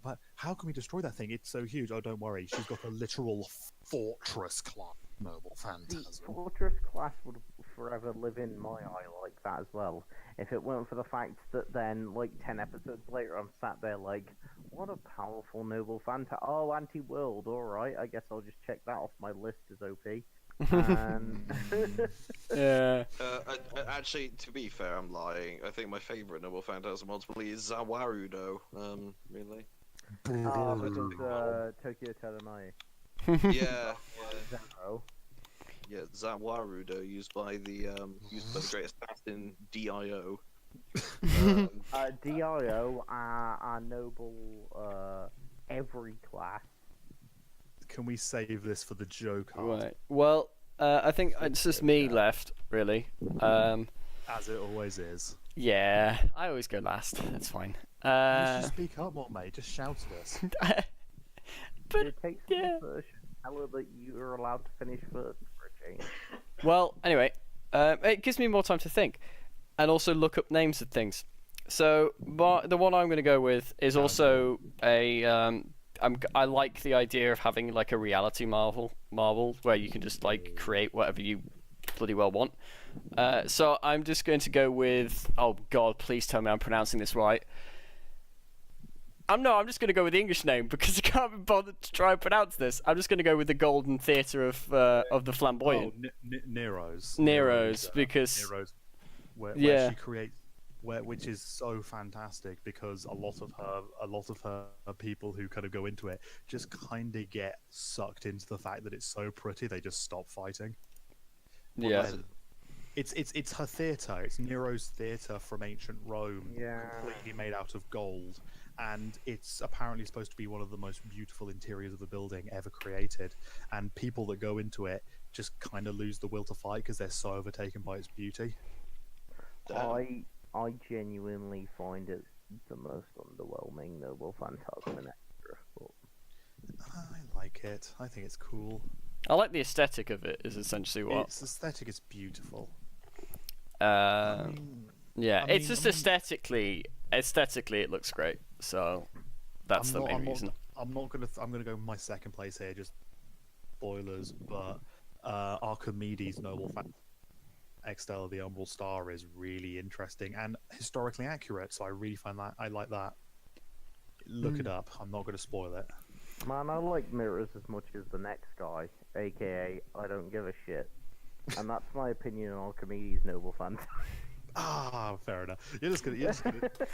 but how can we destroy that thing? It's so huge. Oh, don't worry. She's got a literal fortress class Noble Phantasm. The Fortress class would forever live in my eye like that as well. If it weren't for the fact that then, like 10 episodes later, I'm sat there like, what a powerful Noble Phantasm. Oh, anti-world, alright, I guess I'll just check that off my list as OP. And... Yeah. Actually, to be fair, I'm lying. I think my favorite Noble Phantasm ultimately is Zawarudo. Really. Oh, because Tokyo Telenai. Yeah. Zero. Yeah, Zawarudo used by the great assassin Dio. Dio are noble every class. Can we save this for the joke? Right. Well, I think it's just me left, really. As it always is. Yeah, I always go last. That's fine. You should speak up more, mate. Just shout at us. But It takes yeah. some assertion. Tell her that you are allowed to finish first for a change. Well, anyway, it gives me more time to think, and also look up names of things. So, the one I'm going to go with is also a. I like the idea of having like a reality marvel where you can just like create whatever you bloody well want. So I'm just going to go with. Oh God, please tell me I'm pronouncing this right. I'm just going to go with the English name because I can't be bothered to try and pronounce this. I'm just going to go with the Golden Theatre of the Flamboyant. Nero's. Nero's, because Nero's, where she creates, which is so fantastic because a lot of her people who kind of go into it just kind of get sucked into the fact that it's so pretty they just stop fighting. yeah. It's her theatre. It's Nero's theatre from ancient Rome, completely made out of gold, and it's apparently supposed to be one of the most beautiful interiors of a building ever created. And people that go into it just kind of lose the will to fight because they're so overtaken by its beauty. I genuinely find it the most underwhelming Noble Phantasm in extra. But... I like it. I think it's cool. I like the aesthetic of it. Is essentially what Its aesthetic is beautiful. Yeah, it's mean, just aesthetically it looks great. So that's the main reason. I'm gonna go my second place here. Just spoilers, but Archimedes' Noble Phantasm Extella the Umbral Star is really interesting and historically accurate. So I really find that I like that. Look it up. I'm not gonna spoil it. Man, I like mirrors as much as the next guy, aka I don't give a shit. And that's my opinion on Archimedes' Noble Phantasm. Ah, fair enough. You're just gonna.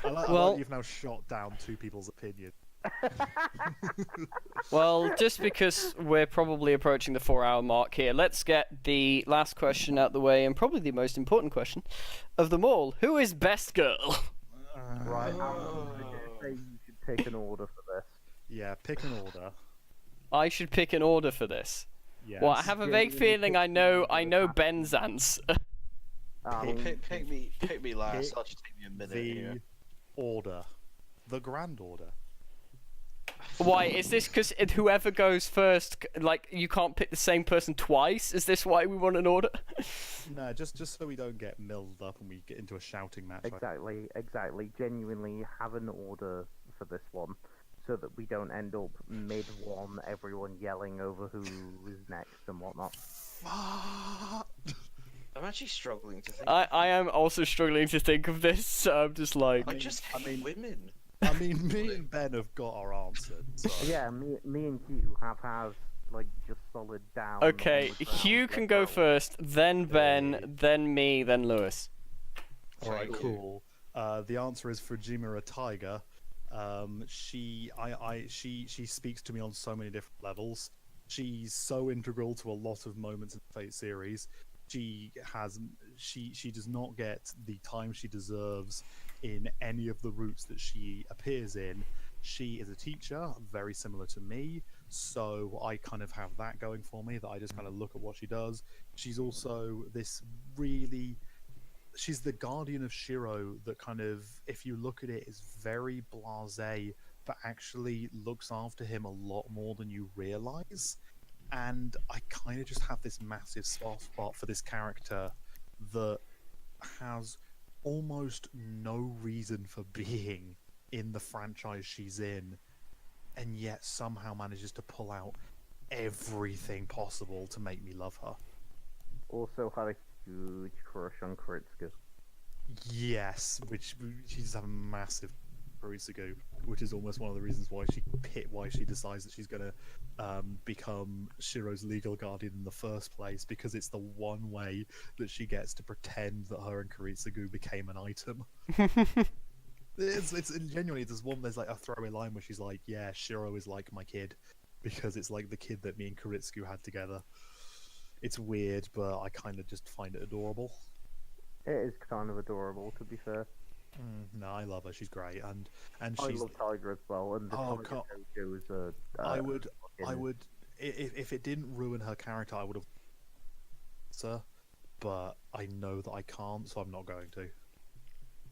I like you've now shot down two people's opinion. Well, just because we're probably approaching the 4-hour mark here, let's get the last question out the way, and probably the most important question of them all. Who is best girl? Right, I say you should pick an order for this. Yeah, pick an order. I should pick an order for this. Yes. Well, I have a vague feeling I know Ben's answer. Pick me last. I'll just take me a minute here. Order. The Grand Order. Why is this? Because whoever goes first, like you can't pick the same person twice. Is this why we want an order? No, just so we don't get milled up and we get into a shouting match. Exactly. Genuinely have an order for this one, so that we don't end up mid-one, everyone yelling over who is next and whatnot. I'm actually struggling to think. I am also struggling to think of this. So I'm just like. I hate women. I mean, me and Ben have got our answer. So. Yeah, me and Hugh have like just solid down. Okay, Hugh can go first, then Ben, then me, then Lewis. All right, cool. The answer is Fujimura Tiger. She speaks to me on so many different levels. She's so integral to a lot of moments in the Fate series. She does not get the time she deserves in any of the routes that she appears in. She is a teacher, very similar to me, so I kind of have that going for me, that I just kind of look at what she does. She's also she's the guardian of Shiro that kind of, if you look at it, is very blasé, but actually looks after him a lot more than you realize. And I kind of just have this massive soft spot for this character that has almost no reason for being in the franchise she's in, and yet somehow manages to pull out everything possible to make me love her. Also had a huge crush on Kuritsugu. Yes, which she just have a massive Kuritsugu, which is almost one of the reasons why she decides that she's gonna become Shiro's legal guardian in the first place, because it's the one way that she gets to pretend that her and Kuritsugu became an item. It's genuinely there's like a throwaway line where she's like, "Yeah, Shiro is like my kid," because it's like the kid that me and Kuritsugu had together. It's weird, but I kind of just find it adorable. It is kind of adorable, to be fair. No, I love her. She's great, and I she's. love Tiger as well, and the Tiger Dojo's I would, if it didn't ruin her character, I would have. Sir, but I know that I can't, so I'm not going to.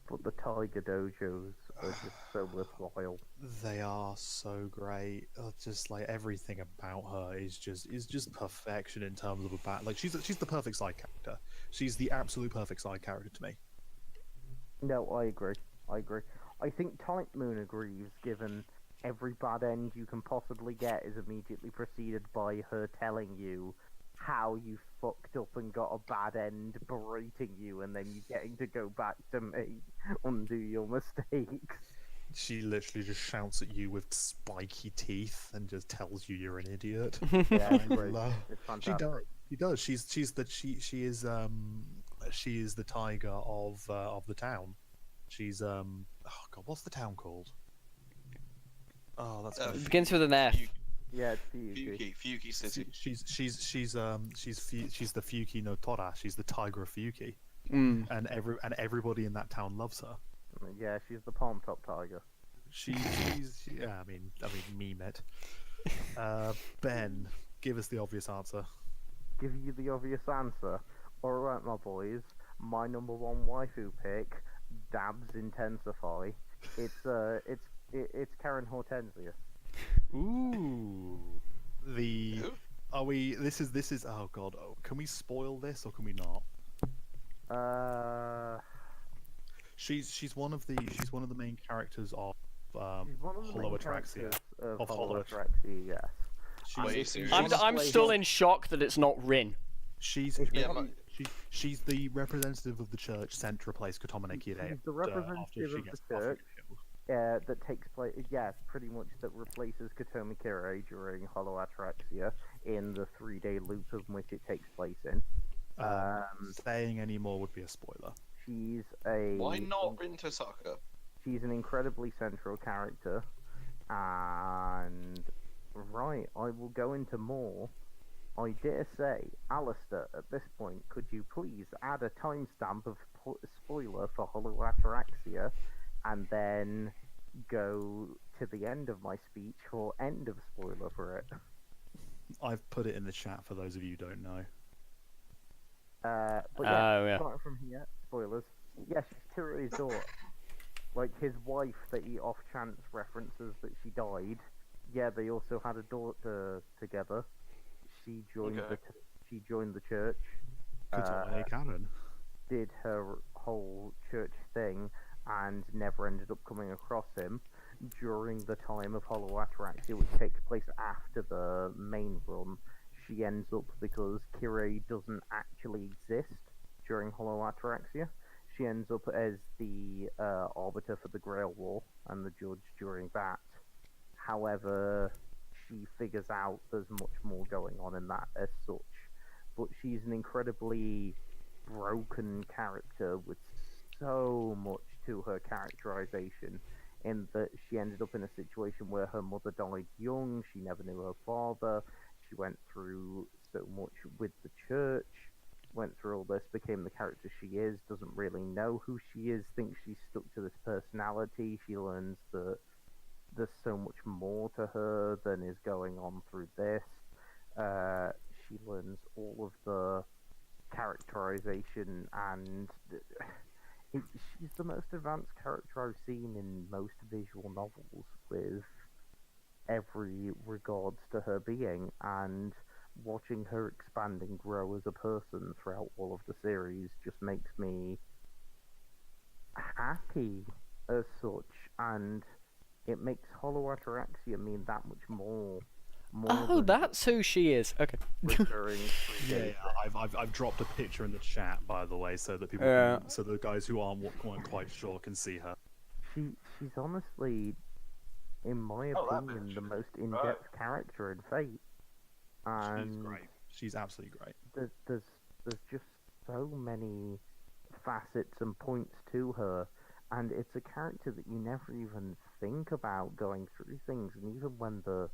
But the Tiger Dojos are just so worthwhile. They are so great. Just like everything about her is just perfection in terms of a bat. Like she's the perfect side character. She's the absolute perfect side character to me. No, I agree. I think Type Moon agrees, given every bad end you can possibly get is immediately preceded by her telling you how you fucked up and got a bad end, berating you, and then you getting to go back to undo your mistakes. She literally just shouts at you with spiky teeth and just tells you you're an idiot. Yeah, it's fantastic. She does. She is the tiger of the town. She's oh god, what's the town called? Oh, that's it begins with an F. Yeah, it's Fuki. Fuki City. She's the Fuki no Tora. She's the tiger of Fuki, Mm. and everybody in that town loves her. Yeah, she's the palm top tiger. She's yeah. I mean, meme it. Ben, give us the obvious answer. Give you the obvious answer. Alright, my boys. My number one waifu pick, Dabs Intensify. It's Caren Hortensia. Ooh. Are we? This is. Oh god. Oh, can we spoil this or can we not? She's one of the main characters of She's one of the Hollow main Ataraxia. characters Of Hollow Hollow Ataraxia, yes. Wait, serious? I'm still in shock that it's not Rin. She's Yeah, but- she's the representative of the church sent to replace Kotomi Kirei. She's the after representative she of gets the church. killed. That takes place, yes, pretty much that replaces Kotomi Kirei during Hollow Ataraxia in the 3-day loop of which it takes place in. Saying any more would be a spoiler. She's a. Why not Rin Tosaka? She's an incredibly central character, and right, I will go into more. I dare say, Alastair, at this point, could you please add a timestamp of spoiler for Hollow Ataraxia, and then go to the end of my speech for end of spoiler for it? I've put it in the chat for those of you who don't know. But yeah. starting from here, spoilers. Yeah, she's Tiroi's daughter. Like his wife that he off chance references that she died. Yeah, they also had a daughter together. She joined the church. Caren. Did her whole church thing and never ended up coming across him during the time of Hollow Ataraxia, which takes place after the main run. She ends up, because Kirei doesn't actually exist during Hollow Ataraxia, she ends up as the arbiter for the Grail War and the judge during that. However, she figures out there's much more going on in that as such. But she's an incredibly broken character with so much to her characterization, in that she ended up in a situation where her mother died young, she never knew her father, she went through so much with the church, went through all this, became the character she is, doesn't really know who she is, thinks she's stuck to this personality. She learns that there's so much more to her than is going on through this. She learns all of the characterization, and she's the most advanced character I've seen in most visual novels, with every regards to her being, and watching her expand and grow as a person throughout all of the series just makes me happy as such, and it makes Hollow Ataraxia mean that much more. Oh, than that's who she is. Okay. recurring. Yeah, I've dropped a picture in the chat, by the way, so that people, so the guys who aren't quite sure can see her. She's honestly, in my opinion, the most in-depth character in Fate. And She's great. She's absolutely great. There's just so many facets and points to her, and it's a character that you never even think about going through things, and even when the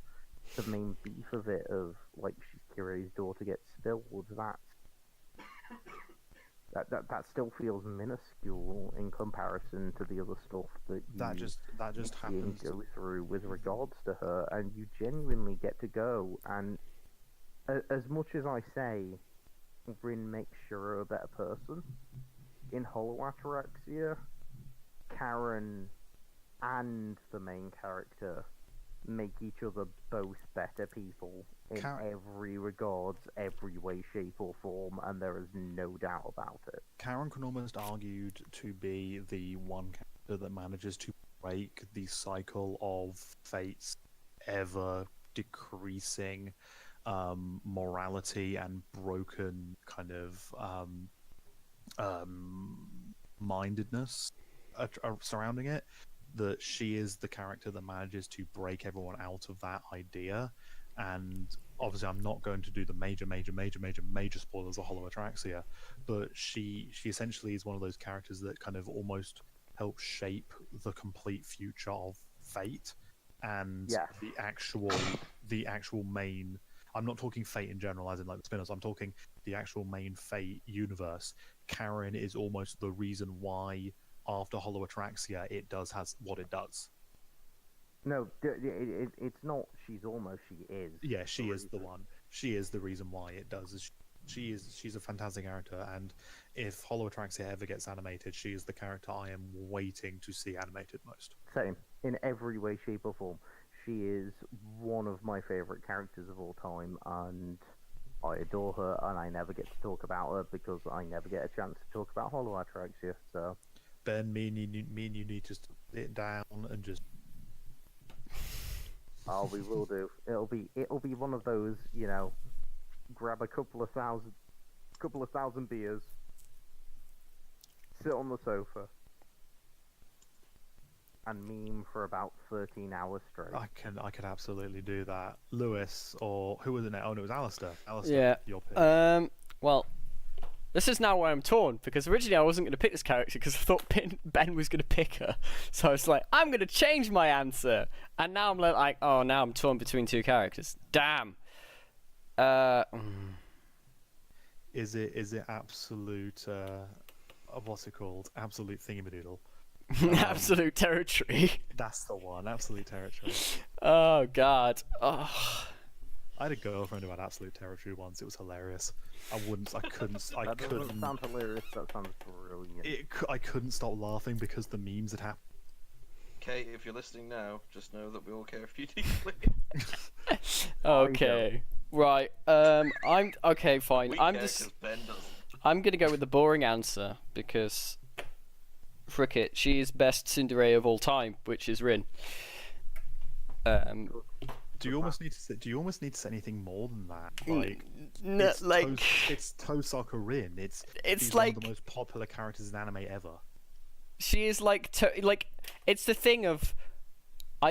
main beef of it, of like she's Kirei's daughter, gets spilled, that still feels minuscule in comparison to the other stuff that just happens go through with regards to her, and you genuinely get to go. And as much as I say Rin makes her a better person, in Hollow Ataraxia, Caren and the main character make each other both better people in every regards, every way, shape or form, and there is no doubt about it. Caren can almost argued to be the one character that manages to break the cycle of Fate's ever decreasing morality and broken kind of mindedness surrounding it. That she is the character that manages to break everyone out of that idea. And obviously I'm not going to do the major spoilers of Hollow Ataraxia, but she essentially is one of those characters that kind of almost helps shape the complete future of Fate, and the actual the actual main. I'm not talking Fate in general, as in like the spin-offs. I'm talking the actual main Fate universe. Caren is almost the reason why, after Hollow Ataraxia, it has what it does. No, it's not. She's almost. She is. Yeah, she is the one. She is the reason why it does. She's a fantastic character, and if Hollow Ataraxia ever gets animated, she is the character I am waiting to see animated most. Same. In every way, shape, or form. She is one of my favourite characters of all time, and I adore her, and I never get to talk about her because I never get a chance to talk about Hollow Ataraxia, so... Ben, me and you need to sit down and just... Oh, we will do. It'll be one of those, you know, grab a couple of thousand beers, sit on the sofa, and meme for about 13 hours straight. I could absolutely do that. Lewis, or who was it now? Oh, no, it was Alastair. Alastair, Yeah. your pick. Well, this is now where I'm torn, because originally I wasn't going to pick this character because I thought Ben was going to pick her. So I was like, I'm going to change my answer. And now I'm like, oh, now I'm torn between two characters. Damn. Is it absolute, what's it called? Absolute thingamadoodle. Absolute territory. That's the one, absolute territory. Oh, God. Oh. I had a girlfriend who had absolute territory once. It was hilarious. I couldn't. That doesn't sound hilarious. That sounds brilliant. I couldn't stop laughing because the memes had happened. Okay, if you're listening now, just know that we all care for you deeply. Okay. Right. I'm okay. Fine. We I'm care just. 'cause Ben doesn't. I'm gonna go with the boring answer because, frick it, she is best tsundere of all time, which is Rin. Do you almost need to say anything more than that? It's Tosaka Rin. She's like one of the most popular characters in anime ever. She is like it's the thing of.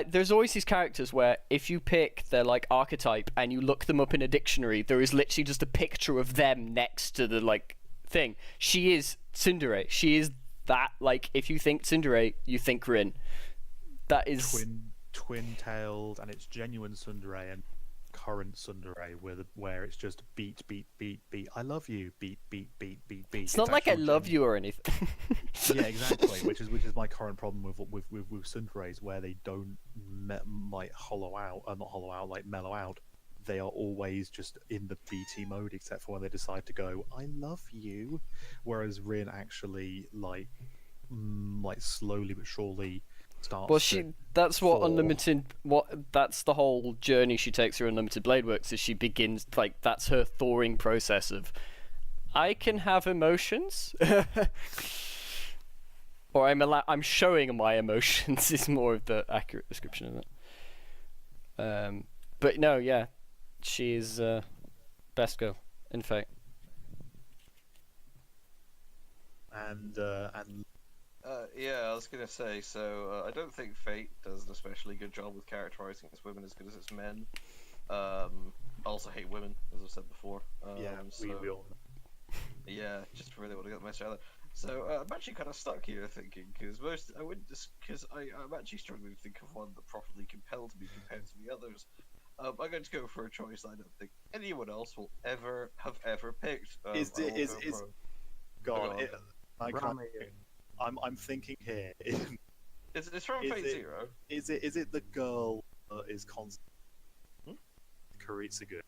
There's always these characters where if you pick their like archetype and you look them up in a dictionary, there is literally just a picture of them next to the like thing. She is tsundere. She is that, like, if you think tsundere, you think Rin. That is twin-tailed, and it's genuine tsundere and current tsundere where it's just beat. I love you. Beat. It's not like I love you or anything. Yeah, exactly. Which is my current problem with tsunderes, where they don't like mellow out. They are always just in the BT mode, except for when they decide to go, I love you. Whereas Rin actually like slowly but surely starts. Well, that's the whole journey she takes through Unlimited Blade Works. Is she begins like that's her thawing process of, I can have emotions, or I'm showing my emotions is more of the accurate description of it. But no, yeah, she's best girl in Fate. And yeah, I was gonna say. So I don't think Fate does an especially good job with characterizing its women as good as its men. I also hate women, as I've said before. we all. Yeah, just really want to get the message out there. So I'm actually kind of stuck here thinking, because I'm actually struggling to think of one that properly compelled me compared to the others. I'm going to go for a choice I don't think anyone else will ever have picked. I'm thinking here. It's from Fate Zero. Is it the girl that is constant? Kuritsugu.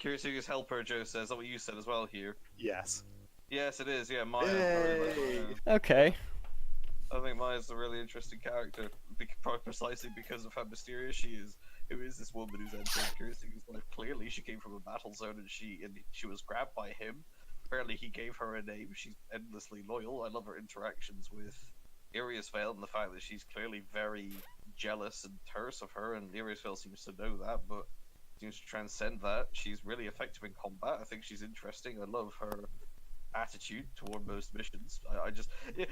Kiritsugu's helper, Joe says. Is that what you said as well here? Yes. Yes, it is. Yeah, Maya. Yay! Okay. I think Maya's a really interesting character, precisely because of how mysterious she is. Who is this woman who's entered Kiritsugu's life? Clearly, she came from a battle zone, and she was grabbed by him. Apparently, he gave her a name. She's endlessly loyal. I love her interactions with Iriasvale and the fact that she's clearly very jealous and terse of her, and Iriasvale seems to know that, but seems to transcend that. She's really effective in combat. I think she's interesting. I love her attitude toward most missions.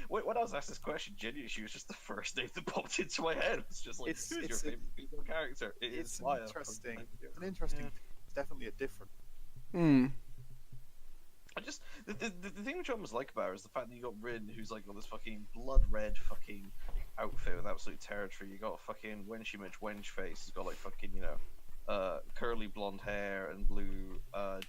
When I was asked this question, genuinely, she was just the first name that popped into my head. It's just like, who's your favorite female character? It's Maya. Interesting. It's an interesting. Yeah. It's definitely a different. The thing which I almost like about her is the fact that you got Rin, who's like got this fucking blood red fucking outfit with absolute territory. You got fucking Wenchy Mitch Wench face. He's got like fucking curly blonde hair and blue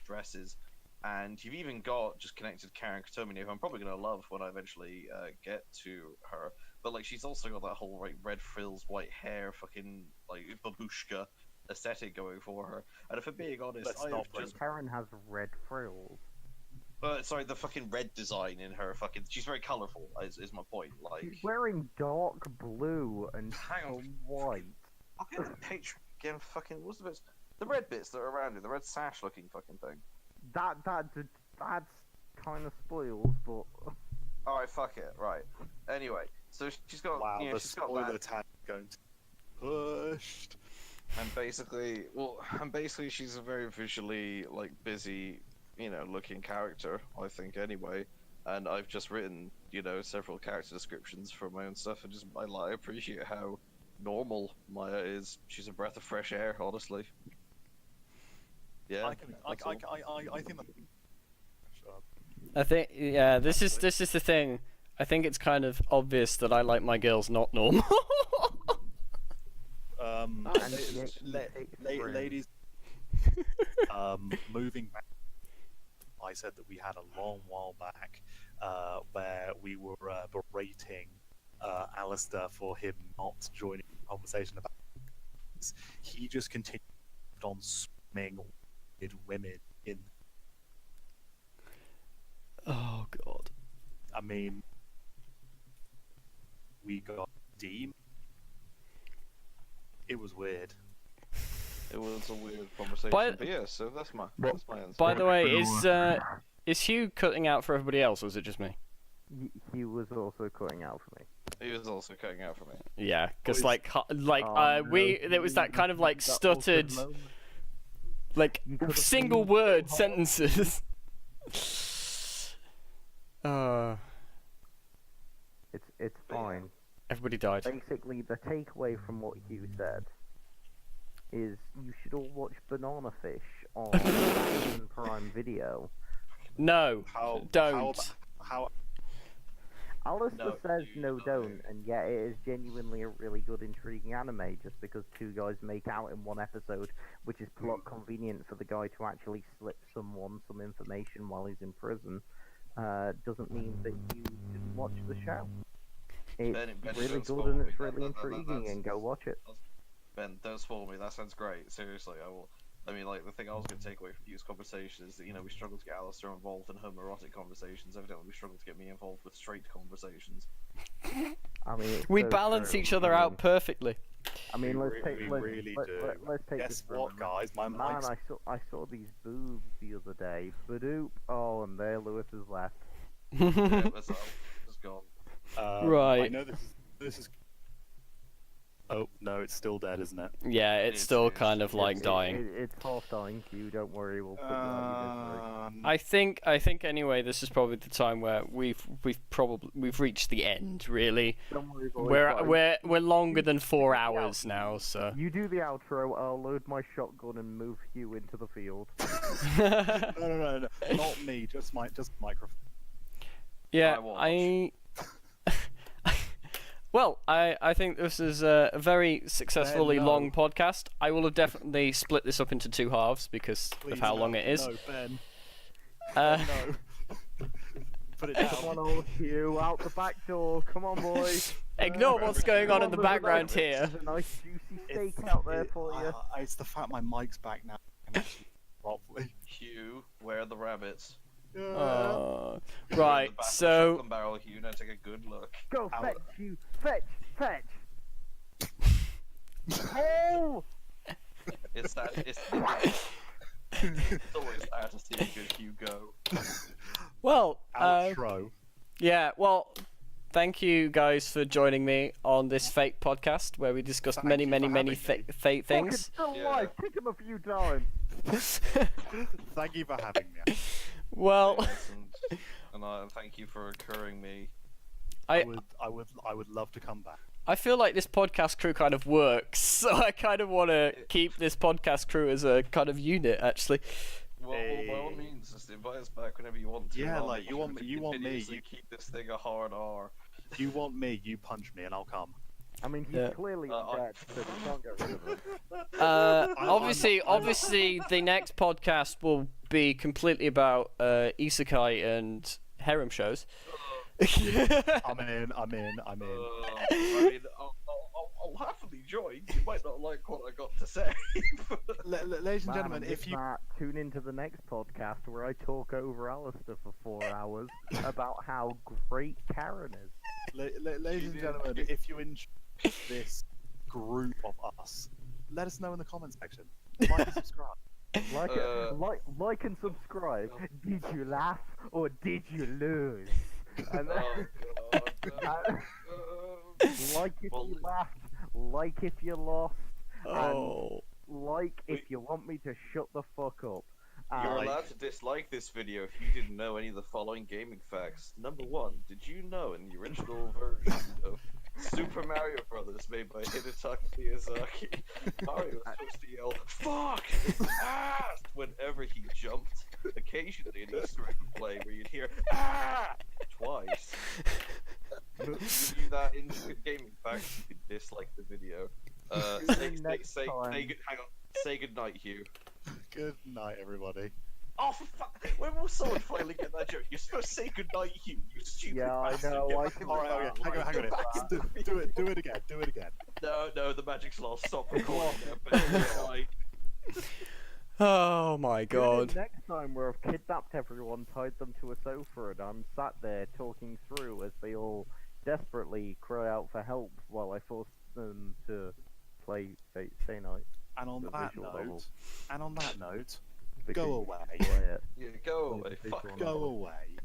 dresses, and you've even got just connected Caren Katomi, who I'm probably gonna love when I eventually get to her. But like she's also got that whole like red frills, white hair, fucking like babushka aesthetic going for her. And if I'm being honest, Caren has red frills. Sorry, the fucking red design in her fucking. She's very colourful. Is my point. Like she's wearing dark blue and some white. I'll get the picture again. Fucking what's the bits? The red bits that are around it. The red sash looking fucking thing. That's kind of spoils, but. Alright, fuck it. Right. Anyway, so she's got. Wow, the she's got spoiler that. tag going to pushed. And basically, she's a very visually like busy, looking character. I think anyway. And I've just written, several character descriptions for my own stuff, and I appreciate how normal Maya is. She's a breath of fresh air, honestly. Yeah. I think that. I think this is the thing. I think it's kind of obvious that I like my girls not normal. Ladies, moving back, I said that we had a long while back where we were berating Alastair for him not joining the conversation about this. He just continued on swimming with women in. Oh god. I mean, we got Dean. It was weird. It was a weird conversation. But yeah, so that's my answer. By the way, is Hugh cutting out for everybody else, or is it just me? He was also cutting out for me. He was also cutting out for me. Yeah, because there was that kind of like stuttered, like single word sentences. It's fine. Everybody died. Basically, the takeaway from what Hugh said is you should all watch Banana Fish on Amazon Prime Video. No, don't. How Alistair says no, don't, and yet it is genuinely a really good, intriguing anime just because two guys make out in one episode, which is plot convenient for the guy to actually slip someone some information while he's in prison, doesn't mean that you shouldn't watch the show. It's really good and it's really intriguing, and go watch it. Ben, don't spoil me. That sounds great. Seriously, I will. I mean, like, the thing I was going to take away from Hugh's conversation is that, we struggle to get Alastair involved in homoerotic conversations. Evidently, we struggle to get me involved with straight conversations. I mean, we balance each other out perfectly. I mean, let's take Guess what, guys? My man, I saw these boobs the other day. Badoop. Oh, and there Lewis has left. It's gone. Right. I know this is. Oh no, it's still dead, isn't it? Yeah, it's still kind of like dying. It's half dying, Q. Don't worry, we'll put I think anyway, this is probably the time where we've reached the end. Really, don't worry, boys. we're longer than 4 hours now, so. You do the outro. I'll load my shotgun and move Hugh into the field. No, not me. Just microphone. Yeah, Well, I think this is a very successfully long podcast. I will have definitely split this up into 2 halves because of how long it is. No, Ben. No. Put it down. Come on, old Hugh, out the back door. Come on, boys. Ignore what's going on in the background here. There's a nice juicy steak out there for you. It's the fact my mic's back now. Probably. Hugh, where are the rabbits? Right, so. Barrel, Hugh, now take a good look. Go fetch, Hugh. Fetch. Oh! It's always sad to see a good Hugh go. Well, outro. Yeah, well, thank you guys for joining me on this Fate podcast where we discussed many Fate things. Still alive. Kick him a few times. Thank you for having me. Well, and thank you for occurring me. I would love to come back. I feel like this podcast crew kind of works, so I kind of want to keep this podcast crew as a kind of unit, actually. Well, by all means, just invite us back whenever you want to. Yeah, like you want me. You keep this thing a hard R. You want me, you punch me, and I'll come. I mean, he's Yeah. clearly dead, so you can't get rid of him. Obviously, the next podcast will be completely about isekai and harem shows. I'm in. I mean, I'll happily join. You might not like what I got to say. Ladies and gentlemen, Man, if you tune into the next podcast where I talk over Alastair for 4 hours about how great Caren is. ladies and gentlemen, if you enjoy this group of us, let us know in the comment section. Like and subscribe. Like and subscribe. Did you laugh or did you lose? And like if you laughed, like if you lost, and like if you want me to shut the fuck up. You're allowed to dislike this video if you didn't know any of the following gaming facts. Number 1, did you know in the original version of Super Mario Brothers made by Hidetaka Miyazaki, Mario was supposed to yell "fuck" ass whenever he jumped. Occasionally an Easter egg would play where you'd hear "ah" twice. You knew that in gaming facts, you could dislike the video. Say goodnight, Hugh. Good night, everybody. Oh, for fuck! When will someone finally get that joke? You're supposed to say goodnight, Hugh. You stupid Yeah, I bastard. know. Get I back can. in the Alright, battle. hang on. Do it again. Do it again. No, the magic's lost. Stop recording now. But goodnight. Oh my god. Next time where I've kidnapped everyone, tied them to a sofa, and I'm sat there talking through as they all desperately cry out for help while I force them to play Fate Stay Night. And on The that visual note, novel. go Because away. play it. Yeah, go away. Visual Fuck. novel. Go away.